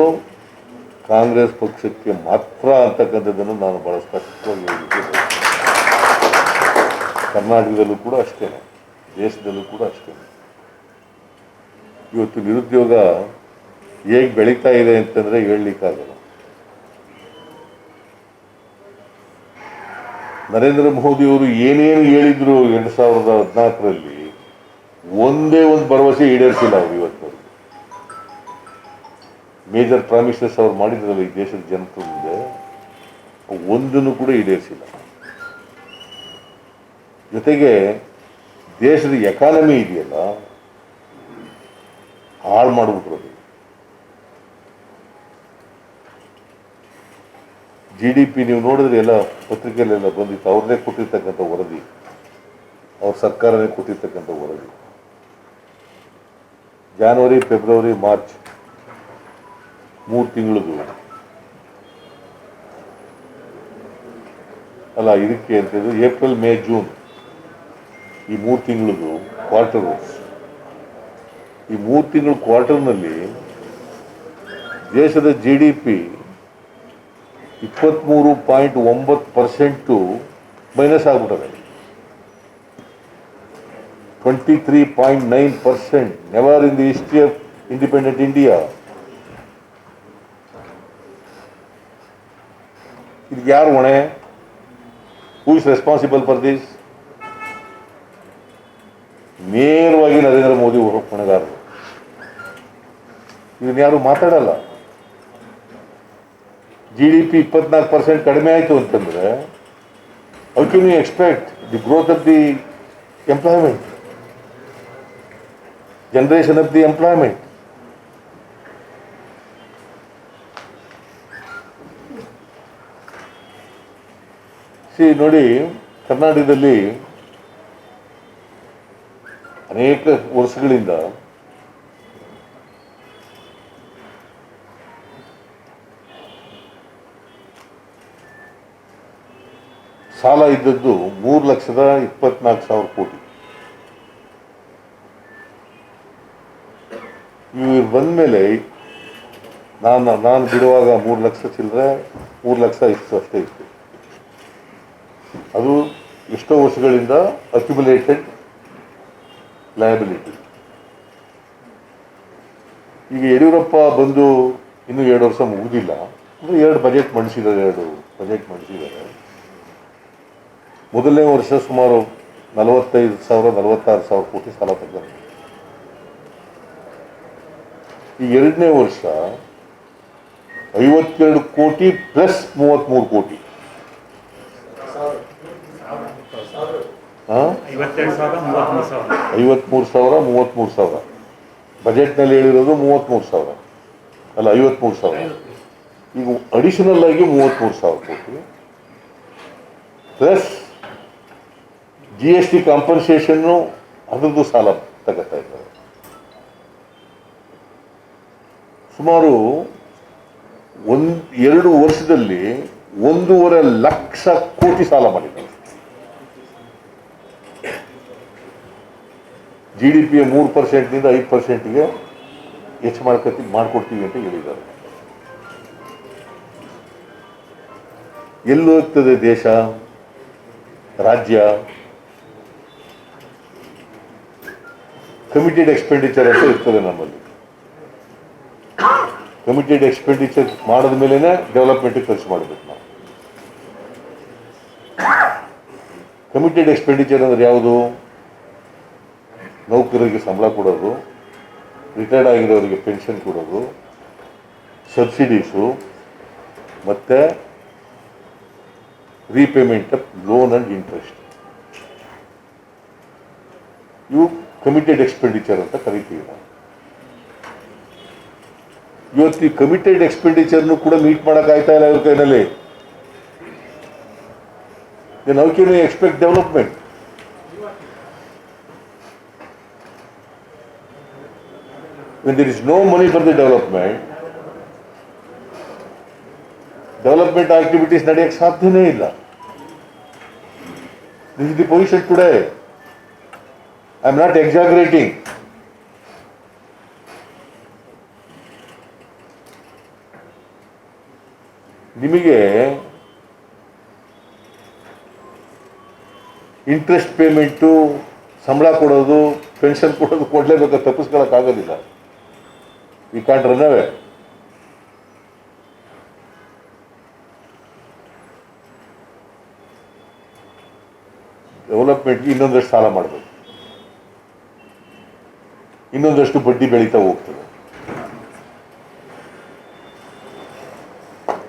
ಕಾಂಗ್ರೆಸ್ ಪಕ್ಷಕ್ಕೆ ಮಾತ್ರ ಅಂತಕ್ಕಂಥದ್ದನ್ನು ನಾನು ಬಹಳ ಸ್ಪಷ್ಟವಾಗಿ ಹೇಳಿದ್ದೇನೆ. ಕರ್ನಾಟಕದಲ್ಲೂ ಕೂಡ ಅಷ್ಟೇ, ದೇಶದಲ್ಲೂ ಕೂಡ ಅಷ್ಟೇ. ಇವತ್ತು ನಿರುದ್ಯೋಗ ಹೇಗೆ ಬೆಳೀತಾ ಇದೆ ಅಂತಂದರೆ ಹೇಳಲಿಕ್ಕಾಗಲ್ಲ. ನರೇಂದ್ರ ಮೋದಿಯವರು ಏನೇನು ಹೇಳಿದ್ರು 2014ರಲ್ಲಿ ಒಂದೇ ಒಂದು ಭರವಸೆ ಈಡೇರಿಸಿಲ್ಲ ಅವರು. ಇವತ್ತು ಮೇಜರ್ ಪ್ರಾಮಿಸಸ್ ಅವ್ರು ಮಾಡಿದ್ರಲ್ಲ ಈ ದೇಶದ ಜನತೆ ಮುಂದೆ, ಒಂದನ್ನು ಕೂಡ ಈಡೇರಿಸಿಲ್ಲ. ಜೊತೆಗೆ ದೇಶದ ಎಕಾನಮಿ ಇದೆಯಲ್ಲ, ಹಾಳು ಮಾಡಿಬಿಟ್ರು. GDP ನೀವು ನೋಡಿದ್ರೆ ಎಲ್ಲ ಪತ್ರಿಕೆಯಲ್ಲೆಲ್ಲ ಬಂದಿತ್ತು, ಅವ್ರನ್ನೇ ಕೊಟ್ಟಿರ್ತಕ್ಕಂಥ ವರದಿ, ಅವ್ರ ಸರ್ಕಾರನೇ ಕೊಟ್ಟಿರ್ತಕ್ಕಂಥ ವರದಿ. ಜನವರಿ, ಫೆಬ್ರವರಿ, ಮಾರ್ಚ್ 3 ತಿಂಗಳದು ಅಲ್ಲ, ಇದಕ್ಕೆ ಅಂತಂದ್ರೆ ಏಪ್ರಿಲ್, ಮೇ, ಜೂನ್ ಈ 3 ತಿಂಗಳದು ಕ್ವಾರ್ಟರ್ ಈ 3 ತಿಂಗಳ ಕ್ವಾರ್ಟರ್ನಲ್ಲಿ ದೇಶದ GDP 23.9% ಮೈನಸ್ ಆಗ್ಬಿಟ್ಟದೆ. 23.9%, never in the history of independent India. ಇದಕ್ಕೆ ಯಾರು ಹೊಣೆ? Who is responsible for this? ನೇರವಾಗಿ ನರೇಂದ್ರ ಮೋದಿ ಹೊಣೆಗಾರರು. ಇದನ್ನ ಯಾರು ಮಾತಾಡಲ್ಲ. GDP 24% ಕಡಿಮೆ ಆಯಿತು ಅಂತಂದ್ರೆ how can you expect the growth of the employment, generation of the employment? ನೋಡಿ, ಕರ್ನಾಟಕದಲ್ಲಿ ಅನೇಕ ವರ್ಷಗಳಿಂದ ಸಾಲ ಇದ್ದದ್ದು 3,24,000 ಕೋಟಿ. ಇವ್ರು ಬಂದ್ಮೇಲೆ ನಾನು ಬಿಡುವಾಗ 3 ಲಕ್ಷ ಚಿಲ್ಲರೆ, 3 ಲಕ್ಷ ಇಷ್ಟು ಅಷ್ಟೇ ಇತ್ತು. ಅದು ಎಷ್ಟೋ ವರ್ಷಗಳಿಂದ ಅಕ್ಯುಮುಲೇಟೆಡ್ ಲಯಬಿಲಿಟಿ. ಈಗ ಯಡಿಯೂರಪ್ಪ ಬಂದು ಇನ್ನೂ 2 ವರ್ಷ ಮುಗಿದಿಲ್ಲ, ಅಂದರೆ 2 ಬಜೆಟ್ ಮಂಡಿಸಿದ್ದಾರೆ. ಮೊದಲನೇ ವರ್ಷ ಸುಮಾರು 45,000-46,000 ಕೋಟಿ ಸಾಲ ತೆಗೆದರು. ಈ ಎರಡನೇ ವರ್ಷ 52 ಕೋಟಿ ಪ್ಲಸ್ 33 ಕೋಟಿ. 53,000-33,000. ಬಜೆಟ್ನಲ್ಲಿ ಹೇಳಿರೋದು 33,000 ಅಲ್ಲ, 53,000. ಈಗ ಅಡಿಷನಲ್ ಆಗಿ 33,000 ಕೋಟಿ ಪ್ಲಸ್ GST ಕಾಂಪನ್ಸೇಷನ್ನು, ಅದರದ್ದು ಸಾಲ ತಗೋತಾ ಇದ್ದಾರೆ. ಸುಮಾರು 2 ವರ್ಷದಲ್ಲಿ 1.5 ಲಕ್ಷ ಕೋಟಿ ಸಾಲ ಮಾಡಿದ್ದಾರೆ. GDPಯ 3%ನಿಂದ 5%ಗೆ ಹೆಚ್ಚು ಮಾಡ್ಕೊಡ್ತೀವಿ ಅಂತ ಹೇಳಿದ್ದಾರೆ. ಎಲ್ಲಿ ಹೋಗ್ತದೆ ದೇಶ, ರಾಜ್ಯ? ಕಮಿಟೆಡ್ ಎಕ್ಸ್ಪೆಂಡಿಚರ್ ಅಂತ ಇರ್ತದೆ ನಮ್ಮಲ್ಲಿ. ಕಮಿಟೆಡ್ ಎಕ್ಸ್ಪೆಂಡಿಚರ್ ಮಾಡಿದ ಮೇಲೇ ಡೆವಲಪ್ಮೆಂಟ್ಗೆ ಖರ್ಚು ಮಾಡಬೇಕು ನಾವು. ಕಮಿಟೆಡ್ ಎಕ್ಸ್ಪೆಂಡಿಚರ್ ಅಂದರೆ ಯಾವುದು? ನೌಕರರಿಗೆ ಸಂಬಳ ಕೊಡೋದು, ರಿಟೈರ್ಡ್ ಆಗಿರೋರಿಗೆ ಪೆನ್ಷನ್ ಕೊಡೋದು, ಸಬ್ಸಿಡೀಸು, ಮತ್ತು repayment of lone and interest. ಇವು ಕಮಿಟೆಡ್ ಎಕ್ಸ್ಪೆಂಡಿಚರ್ ಅಂತ ಕರಿತೀವಿ ನಾವು. ಇವತ್ತು ಈ ಕಮಿಟೆಡ್ ಎಕ್ಸ್ಪೆಂಡಿಚರ್ನು ಕೂಡ ಮೀಟ್ ಮಾಡೋಕ್ಕಾಗ್ತಾ ಇಲ್ಲ ಇವ್ರ ಕೈನಲ್ಲಿ. How can you expect development? When there is no money for the development activities ನಡೆಯಕ್ಕೆ ಸಾಧ್ಯನೇ ಇಲ್ಲ. This is the position today. I am not exaggerating. ನಿಮಗೆ ಇಂಟ್ರೆಸ್ಟ್ ಪೇಮೆಂಟು, ಸಂಬಳ ಕೊಡೋದು, ಪೆನ್ಷನ್ ಕೊಡೋದು ಕೊಡಲೇಬೇಕು, ತಪ್ಪಿಸ್ಕೊಳ್ಳೋಕ್ಕಾಗೋದಿಲ್ಲ. We can't run away. ಡೆವಲಪ್ಮೆಂಟ್ಗೆ ಇನ್ನೊಂದಷ್ಟು ಸಾಲ ಮಾಡಬೇಕು, ಇನ್ನೊಂದಷ್ಟು ಬಡ್ಡಿ ಬೆಳೀತಾ ಹೋಗ್ತದೆ.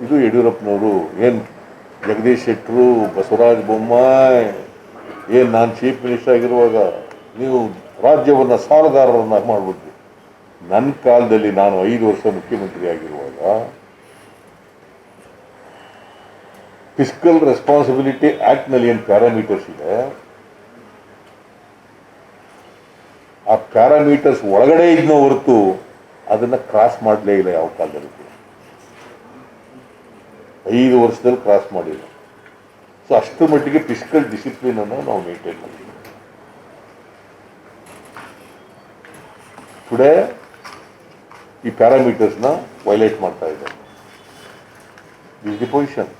ಇದು ಯಡಿಯೂರಪ್ಪನವರು. ಏನು ಜಗದೀಶ್ ಶೆಟ್ಟರು, ಬಸವರಾಜ ಬೊಮ್ಮಾಯಿ, ಏನು ನಾನು ಚೀಫ್ ಮಿನಿಸ್ಟರ್ ಆಗಿರುವಾಗ ನೀವು ರಾಜ್ಯವನ್ನು ಸಾಲಗಾರರನ್ನ ಮಾಡಿಬಿಟ್ರಿ. ನನ್ನ ಕಾಲದಲ್ಲಿ ನಾನು 5 ವರ್ಷ ಮುಖ್ಯಮಂತ್ರಿ ಆಗಿರುವಾಗ ಫಿಸ್ಕಲ್ ರೆಸ್ಪಾನ್ಸಿಬಿಲಿಟಿ ಆಕ್ಟ್ನಲ್ಲಿ ಏನು ಪ್ಯಾರಾಮೀಟರ್ಸ್ ಇದೆ, ಆ ಪ್ಯಾರಾಮೀಟರ್ಸ್ ಒಳಗಡೆ ಇದನ್ನ ಹೊರತು ಅದನ್ನು ಕ್ರಾಸ್ ಮಾಡಲೇ ಇಲ್ಲ ಯಾವ ಕಾಲದಲ್ಲಿ. 5 ವರ್ಷದಲ್ಲಿ ಕ್ರಾಸ್ ಮಾಡಿಲ್ಲ. ಸೊ ಅಷ್ಟರ ಮಟ್ಟಿಗೆ ಫಿಸ್ಕಲ್ ಡಿಸಿಪ್ಲಿನ್ ಅನ್ನು ನಾವು ಮೇಂಟೈನ್ ಮಾಡಿದ್ದೀವಿ. ಟುಡೇ ಈ ಪ್ಯಾರಾಮೀಟರ್ಸ್ನ ವೈಲೇಟ್ ಮಾಡ್ತಾ ಇದ್ದಾರೆ. This the position.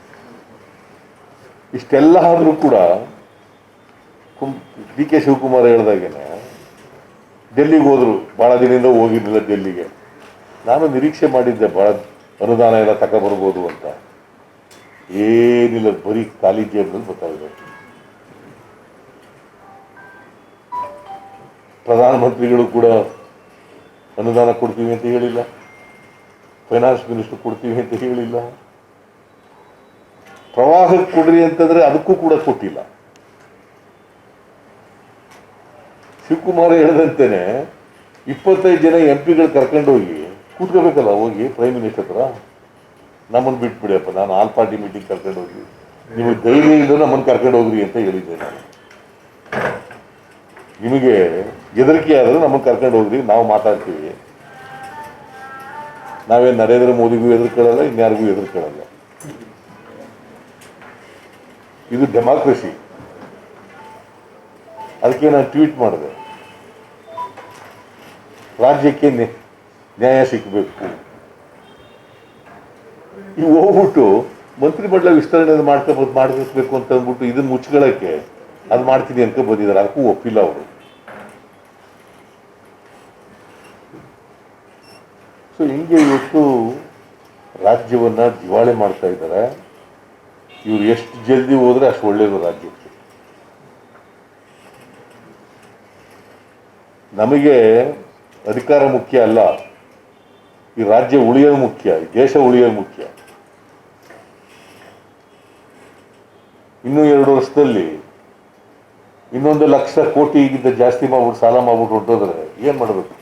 ಇಷ್ಟೆಲ್ಲ ಆದರೂ ಕೂಡ ಡಿ ಕೆ ಶಿವಕುಮಾರ್ ಹೇಳ್ದಾಗೇನೆ ಡೆಲ್ಲಿಗೆ ಹೋದ್ರು. ಭಾಳ ದಿನದಿಂದ ಹೋಗಿರಲಿಲ್ಲ ಡೆಲ್ಲಿಗೆ. ನಾನು ನಿರೀಕ್ಷೆ ಮಾಡಿದ್ದೆ ಭಾಳ ಅನುದಾನ ಎಲ್ಲ ತಗೊಬರ್ಬೋದು ಅಂತ. ಏನಿಲ್ಲ, ಬರೀ ಖಾಲಿ ಜೇಬ್ನಲ್ಲಿ ಗೊತ್ತಾಗಿದೆ. ಪ್ರಧಾನಮಂತ್ರಿಗಳು ಕೂಡ ಅನುದಾನ ಕೊಡ್ತೀವಿ ಅಂತ ಹೇಳಿಲ್ಲ, ಫೈನಾನ್ಸ್ ಮಿನಿಸ್ಟರ್ ಕೊಡ್ತೀವಿ ಅಂತ ಹೇಳಿಲ್ಲ. ಪ್ರವಾಹಕ್ಕೆ ಕೊಡ್ರಿ ಅಂತಂದ್ರೆ ಅದಕ್ಕೂ ಕೂಡ ಕೊಟ್ಟಿಲ್ಲ. ಶಿವಕುಮಾರ್ ಹೇಳಿದಂತೆಯೇ 25 ಜನ MP ಗಳು ಕರ್ಕೊಂಡು ಹೋಗಿ ಕೂತ್ಕೋಬೇಕಲ್ಲ, ಹೋಗಿ ಪ್ರೈಮ್ ಮಿನಿಸ್ಟರ್ ಹತ್ರ ನಮ್ಮನ್ನು ಬಿಟ್ಬಿಡಿಯಪ್ಪ, ನಾನು ಆಲ್ ಪಾರ್ಟಿ ಮೀಟಿಂಗ್ ಕರ್ಕೊಂಡು ಹೋಗಿ, ನಿಮಗೆ ಧೈರ್ಯ ಇದ್ದು ನಮ್ಮನ್ನು ಕರ್ಕೊಂಡು ಹೋಗ್ರಿ ಅಂತ ಹೇಳಿದ್ದೆ ನಾನು. ನಿಮಗೆ ಹೆದರಿಕೆ ಆದರೂ ನಮ್ಮನ್ನು ಕರ್ಕೊಂಡು ಹೋಗ್ರಿ, ನಾವು ಮಾತಾಡ್ತೀವಿ. ನಾವೇನು ನರೇಂದ್ರ ಮೋದಿಗೂ ಹೆದರ್ಕೊಳ್ಳಲ್ಲ, ಇನ್ಯಾರಿಗೂ ಹೆದರ್ಕೊಳ್ಳಲ್ಲ. ಇದು ಡೆಮಾಕ್ರಸಿ. ಅದಕ್ಕೆ ನಾನು ಟ್ವೀಟ್ ಮಾಡಿದೆ, ರಾಜ್ಯಕ್ಕೆ ನ್ಯಾಯ ಸಿಕ್ಕಬೇಕು. ಇವು ಹೋಗ್ಬಿಟ್ಟು ಮಂತ್ರಿಮಂಡಲ ವಿಸ್ತರಣೆ ಮಾಡ್ಬೇಕು ಅಂತ ಅಂದ್ಬಿಟ್ಟು ಇದನ್ನ ಮುಚ್ಕೊಳ್ಳೋಕ್ಕೆ ಅದು ಮಾಡ್ತೀನಿ ಅಂತ ಬಂದಿದ್ದಾರೆ. ಅದಕ್ಕೂ ಒಪ್ಪಿಲ್ಲ ಅವರು. ಸೊ ಹಿಂಗೆ ಇವತ್ತು ರಾಜ್ಯವನ್ನ ದಿವಾಳಿ ಮಾಡ್ತಾ ಇದ್ದಾರೆ. ಇವ್ರು ಎಷ್ಟು ಜಲ್ದಿ ಹೋದ್ರೆ ಅಷ್ಟು ಒಳ್ಳೇದು ರಾಜ್ಯಕ್ಕೆ. ನಮಗೆ ಅಧಿಕಾರ ಮುಖ್ಯ ಅಲ್ಲ, ಈ ರಾಜ್ಯ ಉಳಿಯೋದು ಮುಖ್ಯ, ಈ ದೇಶ ಉಳಿಯೋದು ಮುಖ್ಯ. ಇನ್ನೂ 2 ವರ್ಷದಲ್ಲಿ 1,00,000 ಕೋಟಿಗಿಂತ ಜಾಸ್ತಿ ಮಾಡ್ಬಿಟ್ಟು ಸಾಲ ಮಾಡ್ಬಿಟ್ಟು ಹೊರಟೋದ್ರೆ ಏನ್ ಮಾಡಬೇಕು?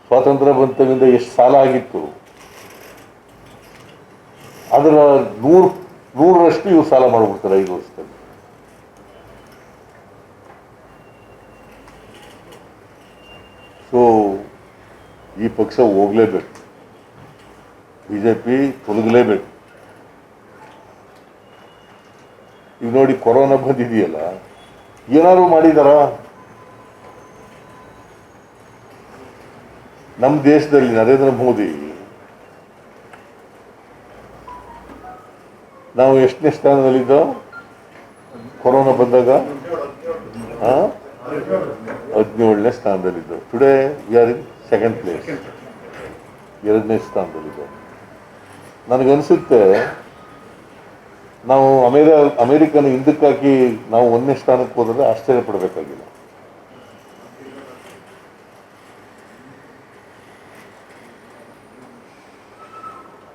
ಸ್ವಾತಂತ್ರ್ಯ ಬಂತದಿಂದ ಎಷ್ಟು ಸಾಲ ಆಗಿತ್ತು, ಅದರ 100ರಷ್ಟು ಇವ್ರು ಸಾಲ ಮಾಡ್ಬಿಡ್ತಾರೆ 5 ವರ್ಷದಲ್ಲಿ. ಸೊ ಈ ಪಕ್ಷ ಹೋಗ್ಲೇಬೇಕು, ಬಿಜೆಪಿ ತೊಲಗಲೇಬೇಕು. ಈಗ ನೋಡಿ, ಕೊರೋನಾ ಬಂದಿದೆಯಲ್ಲ, ಏನಾದ್ರು ಮಾಡಿದಾರ? ನಮ್ಮ ದೇಶದಲ್ಲಿ ನರೇಂದ್ರ ಮೋದಿ ನಾವು ಎಷ್ಟನೇ ಸ್ಥಾನದಲ್ಲಿದ್ದೋ ಕೊರೋನಾ ಬಂದಾಗ? 17ನೇ ಸ್ಥಾನದಲ್ಲಿದ್ದೋ. Today we are in 2nd place, 2ನೇ ಸ್ಥಾನದಲ್ಲಿದ್ದೋ. ನನಗನ್ಸುತ್ತೆ ನಾವು ಅಮೇರಿಕನ ಹಿಂದಕ್ಕಾಕಿ ನಾವು 1ನೇ ಸ್ಥಾನಕ್ಕೆ ಹೋದ್ರೆ ಆಶ್ಚರ್ಯ ಪಡಬೇಕಾಗಿಲ್ಲ.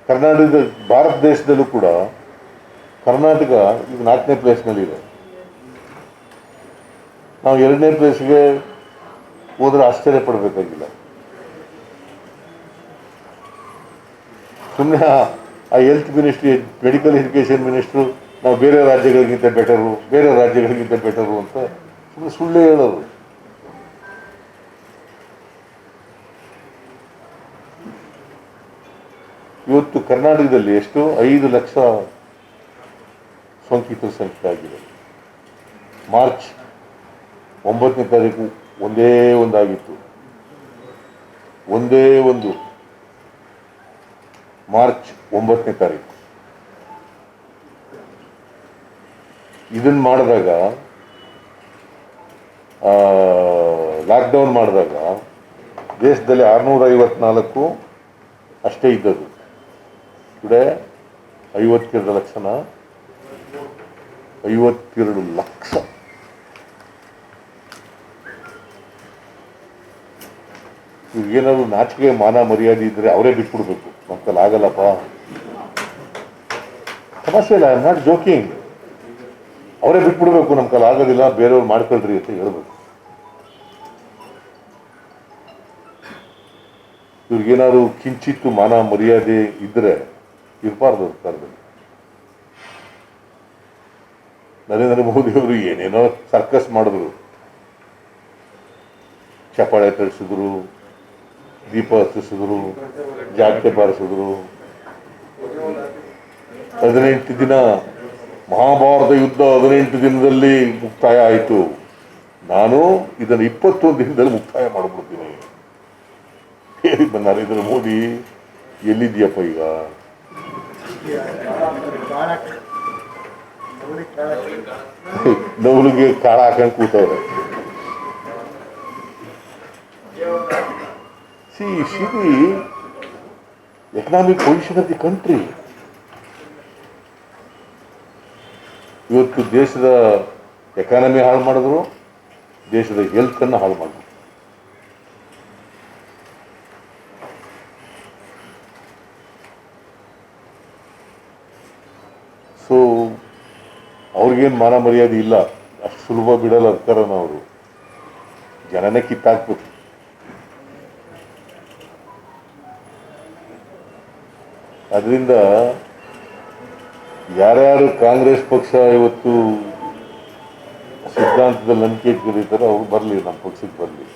ಕರ್ನಾಟಕದ ಭಾರತ ದೇಶದಲ್ಲೂ ಕೂಡ ಕರ್ನಾಟಕ ಈಗ 4ನೇ ಪ್ಲೇಸ್ನಲ್ಲಿದೆ. ನಾವು 2ನೇ ಪ್ಲೇಸ್ಗೆ ಹೋದ್ರೆ ಆಶ್ಚರ್ಯ ಪಡಬೇಕಾಗಿಲ್ಲ. ಸುಮ್ಮನೆ ಆ health ministry, medical education minister ನಾವು ಬೇರೆ ರಾಜ್ಯಗಳಿಗಿಂತ ಬೆಟರು ಅಂತ ಸುಮ್ಮನೆ ಸುಳ್ಳು ಹೇಳೋರು. ಇವತ್ತು ಕರ್ನಾಟಕದಲ್ಲಿ ಎಷ್ಟು 5 ಲಕ್ಷ ಸೋಂಕಿತರ ಸಂಖ್ಯೆ ಆಗಿದೆ. ಮಾರ್ಚ್ 9ನೇ ತಾರೀಕು ಒಂದೇ ಒಂದಾಗಿತ್ತು, ಮಾರ್ಚ್ 9ನೇ ತಾರೀಕು. ಇದನ್ನು ಮಾಡಿದಾಗ, ಲಾಕ್ಡೌನ್ ಮಾಡಿದಾಗ ದೇಶದಲ್ಲಿ 654 ಅಷ್ಟೇ ಇದ್ದದ್ದು. ಟುಡೇ 52 ಲಕ್ಷನ 52 ಲಕ್ಷ. ಇವ್ರಿಗೇನಾದ್ರು ನಾಚಿಕೆ ಮಾನ ಮರ್ಯಾದೆ ಇದ್ರೆ ಅವರೇ ಬಿಟ್ಬಿಡ್ಬೇಕು. ನಮ್ಮ ಕೈಲಿ ಆಗಲ್ಲಪ್ಪ, ಸಮಸ್ಯೆ ಇಲ್ಲ, ಐ ಆಮ್ ನಾಟ್ ಜೋಕಿಂಗ್. ಅವರೇ ಬಿಟ್ಬಿಡ್ಬೇಕು, ನಮ್ಮ ಕೈಲಿ ಆಗೋದಿಲ್ಲ, ಬೇರೆಯವ್ರು ಮಾಡ್ಕೊಳ್ರಿ ಅಂತ ಹೇಳ್ಬೇಕು. ಇವ್ರಿಗೇನಾದ್ರು ಕಿಂಚಿತ್ತು ಮಾನ ಮರ್ಯಾದೆ ಇದ್ರೆ ಇರಬಾರ್ದು ಸರ್ಕಾರದಲ್ಲಿ. ನರೇಂದ್ರ ಮೋದಿ ಅವರು ಏನೇನೋ ಸರ್ಕಸ್ ಮಾಡಿದ್ರು, ಚಪ್ಪಾಳೆ ತರಿಸಿದ್ರು, ದೀಪ ಹಚ್ಚಿಸಿದ್ರು, ಜಾಗಟೆ ಬಾರಿಸಿದ್ರು. 18 ದಿನ ಮಹಾಭಾರತ ಯುದ್ಧ 18 ದಿನದಲ್ಲಿ ಮುಕ್ತಾಯ ಆಯಿತು, ನಾನು ಇದನ್ನು 21 ದಿನದಲ್ಲಿ ಮುಕ್ತಾಯ ಮಾಡಿಬಿಡ್ತೀನಿ ಹೇಳಿದ್ದ ನರೇಂದ್ರ ಮೋದಿ. ಎಲ್ಲಿದೆಯಪ್ಪ ಈಗ? ನವಲಿಗೆ ಕಾಳ ಹಾಕೊಂಡು ಕೂತವ್ರೆ. See the economic position of the country. ಇವತ್ತು ದೇಶದ ಎಕಾನಮಿ ಹಾಳು ಮಾಡಿದ್ರು, ದೇಶದ ಹೆಲ್ತ್ ಅನ್ನು ಹಾಳು ಮಾಡಿದ್ರು. ಸೊ ಅವ್ರಿಗೇನು ಮಾನ ಮರ್ಯಾದೆ ಇಲ್ಲ, ಅಷ್ಟು ಸುಲಭ ಬಿಡಲ್ಲ ಅಧಿಕಾರನ ಅವರು. ಜನನೇ ಕಿತ್ತಾಕ್ಬೇಕು. ಅದರಿಂದ ಯಾರ್ಯಾರು ಕಾಂಗ್ರೆಸ್ ಪಕ್ಷ ಇವತ್ತು ಸಿದ್ಧಾಂತದಲ್ಲಿ ನಂಬಿಕೆ ಇಟ್ಕೊಂಡಿರ್ತಾರೋ ಅವ್ರು ಬರಲಿ, ನಮ್ಮ ಪಕ್ಷಕ್ಕೆ ಬರಲಿ.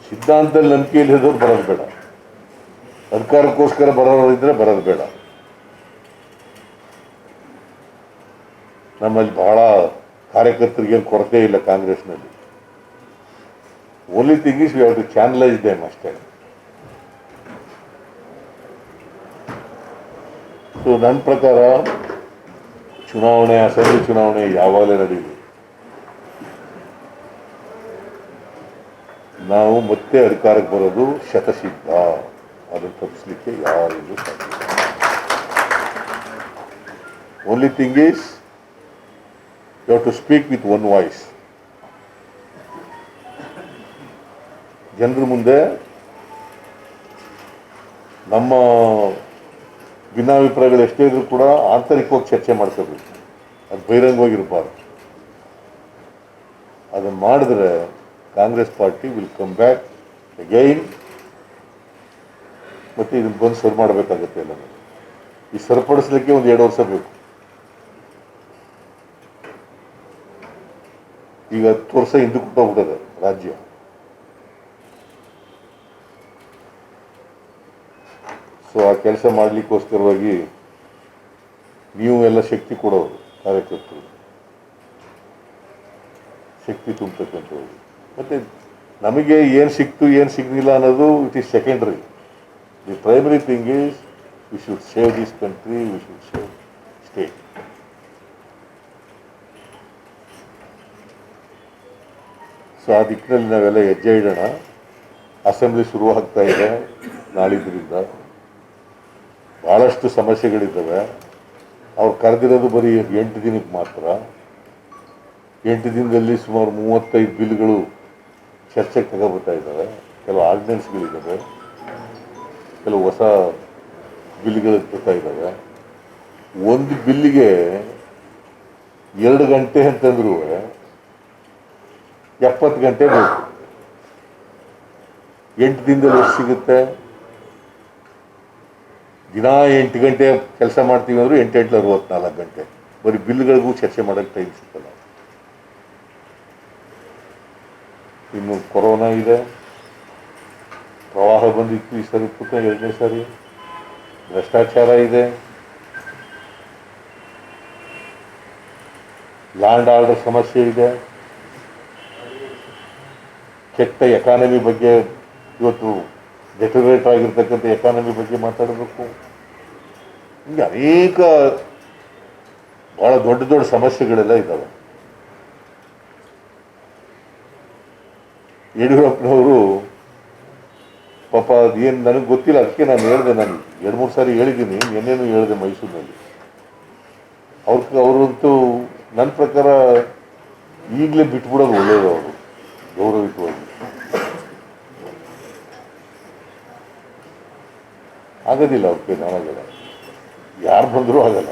ಸಿದ್ಧಾಂತದಲ್ಲಿ ನಂಬಿಕೆ ಇಲ್ಲದವ್ರು ಬರೋದು ಬೇಡ, ಅಧಿಕಾರಕ್ಕೋಸ್ಕರ ಬರೋರಿದ್ರೆ ಬರೋದು ಬೇಡ. ನಮ್ಮಲ್ಲಿ ಬಹಳ ಕಾರ್ಯಕರ್ತರಿಗೇನು ಕೊರತೆ ಇಲ್ಲ ಕಾಂಗ್ರೆಸ್ನಲ್ಲಿ. Only thing is we have to channelise them ಅಷ್ಟೇ. ಸೊ ನನ್ನ ಪ್ರಕಾರ ಚುನಾವಣೆ, ಅಸೆಂಬ್ಲಿ ಚುನಾವಣೆ ಯಾವಾಗಲೇ ನಡೆಯಲಿ, ನಾವು ಮತ್ತೆ ಅಧಿಕಾರಕ್ಕೆ ಬರೋದು ಶತಸಿದ್ಧ. ಅದನ್ನು ತಪ್ಪಿಸ್ಲಿಕ್ಕೆ ಯಾರಿಗೂ ಸಾಧ್ಯ. Only thing is you have to speak with one voice. ಜನರ ಮುಂದೆ ನಮ್ಮ ಭಿನ್ನಾಭಿಪ್ರಾಯಗಳು ಎಷ್ಟೇ ಇದ್ರೂ ಕೂಡ ಆಂತರಿಕವಾಗಿ ಚರ್ಚೆ ಮಾಡ್ಕೋಬೇಕು, ಅದು ಬಹಿರಂಗವಾಗಿರಬಾರ್ದು. ಅದನ್ನು ಮಾಡಿದ್ರೆ Congress party will come back again. ಮತ್ತು ಇದನ್ನು ಬಂದು ಸರಿ ಮಾಡಬೇಕಾಗುತ್ತೆ ಎಲ್ಲ. ಈ ಸರಿಪಡಿಸ್ಲಿಕ್ಕೆ ಒಂದು 2 ವರ್ಷ ಬೇಕು. ಈಗ 10 ವರ್ಷ ಹಿಂದಕ್ಕೆ ಕೊಟ್ಟೋಗ್ಬಿಟ್ಟದೆ ರಾಜ್ಯ. ಸೊ ಆ ಕೆಲಸ ಮಾಡಲಿಕ್ಕೋಸ್ಕರವಾಗಿ ನೀವು ಎಲ್ಲ ಶಕ್ತಿ ಕೊಡೋರು, ಕಾರ್ಯಕರ್ತರು ಶಕ್ತಿ ತುಂಬತಕ್ಕಂಥವ್ರು. ಮತ್ತು ನಮಗೆ ಏನು ಸಿಕ್ತು ಏನು ಸಿಗಲಿಲ್ಲ ಅನ್ನೋದು it is secondary. The primary thing is we should save this country, we should save state. So ಆ ದಿಕ್ಕಿನಲ್ಲಿ ನಾವೆಲ್ಲ ಹೆಜ್ಜೆ ಇಡೋಣ. ಅಸೆಂಬ್ಲಿ ಶುರುವಾಗ್ತಾ ಇದೆ ನಾಳಿದ್ರಿಂದ. ಭಾಳಷ್ಟು ಸಮಸ್ಯೆಗಳಿದ್ದಾವೆ. ಅವ್ರು ಕರೆದಿರೋದು ಬರೀ 8 ದಿನಕ್ಕೆ ಮಾತ್ರ. 8 ದಿನದಲ್ಲಿ ಸುಮಾರು 35 ಬಿಲ್ಗಳು ಚರ್ಚೆಗೆ ತಗೊಬರ್ತಾ ಇದ್ದಾವೆ. ಕೆಲವು ಆರ್ಡಿನೆನ್ಸ್ಗಳಿದ್ದಾವೆ, ಕೆಲವು ಹೊಸ ಬಿಲ್ಗಳು ಬರ್ತಾ ಇದ್ದಾವೆ. ಒಂದು ಬಿಲ್ಲಿಗೆ 2 ಗಂಟೆ ಅಂತಂದ್ರೂ 70 ಗಂಟೆ ಬೇಕು. 8 ದಿನದಲ್ಲಿ ಎಷ್ಟು ಸಿಗುತ್ತೆ? ದಿನ 8 ಗಂಟೆ ಕೆಲಸ ಮಾಡ್ತೀವಿ ಅಂದರೂ 8 8 64 ಗಂಟೆ. ಬರೀ ಬಿಲ್ಗಳಿಗೂ ಚರ್ಚೆ ಮಾಡೋಕ್ಕೆ ಟೈಮ್ ಸಿಕ್ಕಲ್ಲ. ಇನ್ನು ಕೊರೋನಾ ಇದೆ, ಪ್ರವಾಹ ಬಂದಿತ್ತು ಈ ಸರಿ, 2ನೇ ಸಾರಿ, ಭ್ರಷ್ಟಾಚಾರ ಇದೆ, ಲ್ಯಾಂಡ್ ಆರ್ಡರ್ ಸಮಸ್ಯೆ ಇದೆ, ಕೆಟ್ಟ ಎಕಾನಮಿ ಬಗ್ಗೆ, ಇವತ್ತು ಡೆಟರೇಟ್ ಆಗಿರ್ತಕ್ಕಂಥ ಎಕಾನಮಿ ಬಗ್ಗೆ ಮಾತಾಡಬೇಕು. ಹೀಗೆ ಅನೇಕ ಭಾಳ ದೊಡ್ಡ ದೊಡ್ಡ ಸಮಸ್ಯೆಗಳೆಲ್ಲ ಇದ್ದಾವೆ. ಯಡಿಯೂರಪ್ಪನವರು ಪಾಪ ಅದೇನು ನನಗೆ ಗೊತ್ತಿಲ್ಲ, ಅದಕ್ಕೆ ನಾನು ಹೇಳಿದೆ. ನಾನು 2-3 ಸಾರಿ ಹೇಳಿದ್ದೀನಿ, ಏನೇನು ಹೇಳಿದೆ ಮೈಸೂರಿನಲ್ಲಿ. ಅವರಂತೂ ನನ್ನ ಪ್ರಕಾರ ಈಗಲೇ ಬಿಟ್ಬಿಡೋದು ಒಳ್ಳೆಯದು. ಅವರು ಗೌರವಿತವಾಗಿ ಆಗೋದಿಲ್ಲ, ಅವ್ರಿಗೆ ನಾನಾಗಲ್ಲ, ಯಾರು ಬಂದರೂ ಆಗಲ್ಲ.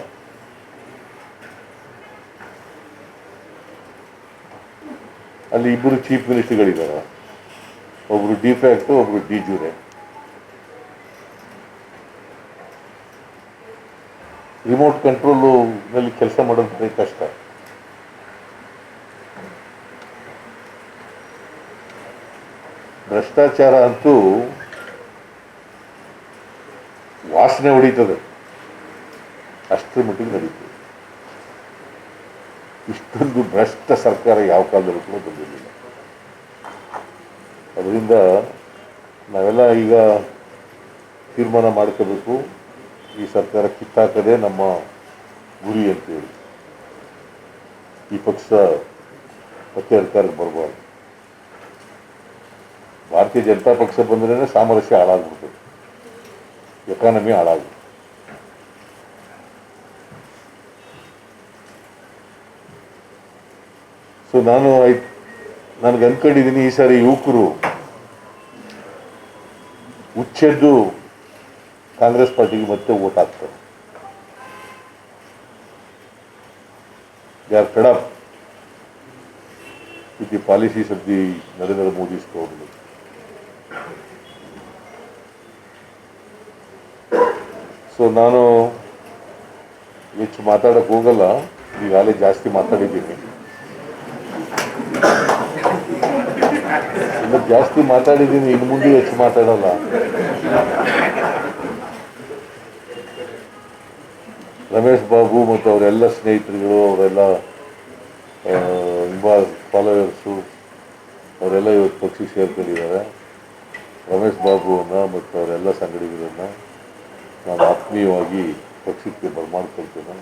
ಅಲ್ಲಿ 2 ಚೀಫ್ ಮಿನಿಸ್ಟರ್ಗಳಿದ್ದಾರೆ, ಒಬ್ಬರು ಡಿ ಫ್ಯಾಕ್ಟು, ಒಬ್ಬರು ಡಿ ಜೂರೆ. ರಿಮೋಟ್ ಕಂಟ್ರೋಲ್ನಲ್ಲಿ ಕೆಲಸ ಮಾಡೋದು ಕಷ್ಟ. ಭ್ರಷ್ಟಾಚಾರ ಅಂತೂ ವಾಸನೆ ಹೊಡೀತದೆ, ಅಷ್ಟರ ಮಟ್ಟಿಗೆ ನಡೀತದೆ. ಇಷ್ಟೊಂದು ಭ್ರಷ್ಟ ಸರ್ಕಾರ ಯಾವ ಕಾಲದಲ್ಲೂ ಕೂಡ ಬಂದಿರಲಿಲ್ಲ. ಅದರಿಂದ ನಾವೆಲ್ಲ ಈಗ ತೀರ್ಮಾನ ಮಾಡ್ಕೋಬೇಕು, ಈ ಸರ್ಕಾರ ಕಿತ್ತಾಕದೇ ನಮ್ಮ ಗುರಿ ಅಂತೇಳಿ. ಈ ಪಕ್ಷ ಮತ್ತೆ ಅಧಿಕಾರಕ್ಕೆ ಬರಬಾರ್ದು. ಭಾರತೀಯ ಜನತಾ ಪಕ್ಷ ಬಂದ್ರೇ ಸಾಮರಸ್ಯ ಹಾಳಾಗ್ಬಿಡ್ತದೆ, ಎಕಾನಮಿ ಹಾಳಾಗ್ಬಿಡ್ತದೆ. ಸೊ ನನಗೆ ಅಂದ್ಕೊಂಡಿದ್ದೀನಿ ಈ ಸಾರಿ ಯುವಕರು ಹುಚ್ಚೆದ್ದು ಕಾಂಗ್ರೆಸ್ ಪಾರ್ಟಿಗೆ ಮತ್ತೆ ವೋಟ್ ಹಾಕ್ತಾರೆ. They are fed up with the policies of the Narendra Modi's government. So ನಾನು ಹೆಚ್ಚು ಮಾತಾಡಕ್ಕೆ ಹೋಗಲ್ಲ, ಈಗಾಗಲೇ ಜಾಸ್ತಿ ಮಾತಾಡಿದ್ದೀನಿ. ಜಾಸ್ತಿ ಮಾತಾಡಿದ್ದೀನಿ, ಇನ್ನು ಮುಂದೆ ಹೆಚ್ಚು ಮಾತಾಡಲ್ಲ. ರಮೇಶ್ ಬಾಬು ಮತ್ತು ಅವರೆಲ್ಲ ಸ್ನೇಹಿತರುಗಳು, ಅವರೆಲ್ಲ ಫಾಲೋವರ್ಸು ಅವರೆಲ್ಲ ಇವತ್ತು ಪಕ್ಷಕ್ಕೆ ಸೇರ್ಕೊಂಡಿದ್ದಾರೆ. ರಮೇಶ್ ಬಾಬುವನ್ನ ಮತ್ತು ಅವರೆಲ್ಲ ಸಂಗಡಿಗರನ್ನು ನಾನು ಆತ್ಮೀಯವಾಗಿ ಪಕ್ಷಕ್ಕೆ ಬರ್ಮಾಡ್ಕೊಳ್ತೇನೆ.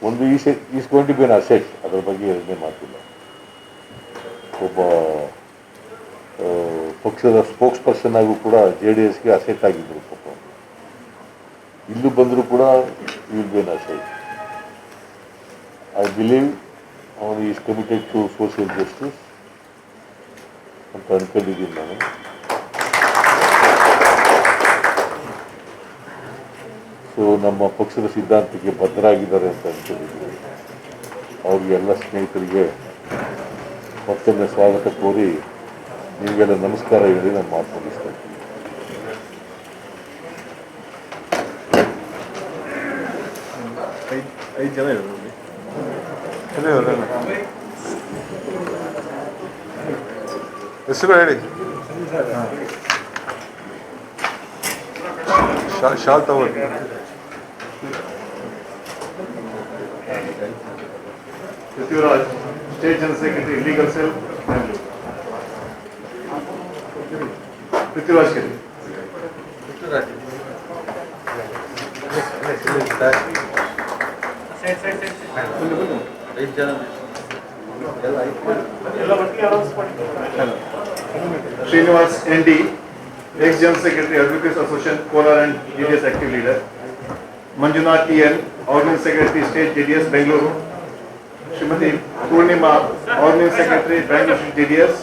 ಒಂದು is going to be an asset, ಅದರ ಬಗ್ಗೆ ಎರಡನೇ ಮಾತಿಲ್ಲ. ಒಬ್ಬ ಪಕ್ಷದ ಸ್ಪೋಕ್ಸ್ ಪರ್ಸನ್ ಆಗೂ ಕೂಡ JDSಗೆ ಅಸೆಟ್ ಆಗಿದ್ದರು ಪಾಪ. ಇಲ್ಲೂ ಬಂದರೂ ಕೂಡ will be an asset. I believe ಅವನು is committed to social justice ಅಂತ ಅಂದ್ಕೊಂಡಿದ್ದೀನಿ ನಾನು. ಸೊ ನಮ್ಮ ಪಕ್ಷದ ಸಿದ್ಧಾಂತಕ್ಕೆ ಬದ್ಧರಾಗಿದ್ದಾರೆ ಅಂತ ಅಂದ್ಕೊಂಡಿದ್ದೀನಿ. ಅವ್ರಿಗೆ ಎಲ್ಲ ಸ್ನೇಹಿತರಿಗೆ ಮತ್ತೊಮ್ಮೆ ಸ್ವಾಗತ ಕೋರಿ ನಿಮಗೆಲ್ಲ ನಮಸ್ಕಾರ ಹೇಳಿ ನಾನು ಮಾತು ಮುಗಿಸ್ತಾ ಇದ್ದೀನಿ. ಐದು ಜನ ಇರೋದು ಹೆಸರು ಹೇಳಿ. ಶಾಲ್ ತಗೊಳ್ಳಿ. Prithviraj, State General Secretary, Legal Cell, Bangalore. Prithviraj Kelly. Srinivas ND, ex-General Secretary, Advocates Association, Kolar and JDS active leader. Manjunath TN, Organizing Secretary, State JDS, Bangalore. Srimati Purnima, Organizing Secretary, Bangalore JDS.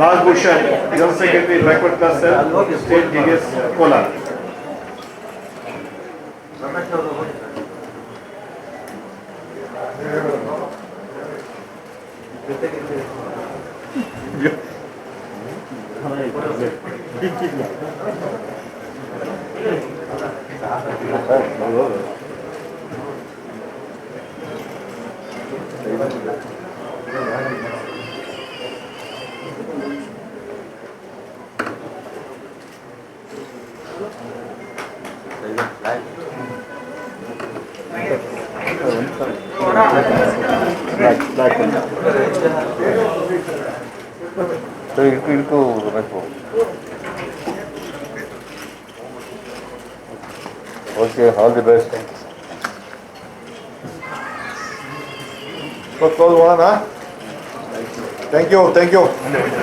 Nagbhushan, General Secretary, Backward Class Cell, State JDS, Kolar. Okay, all the best. Thank you.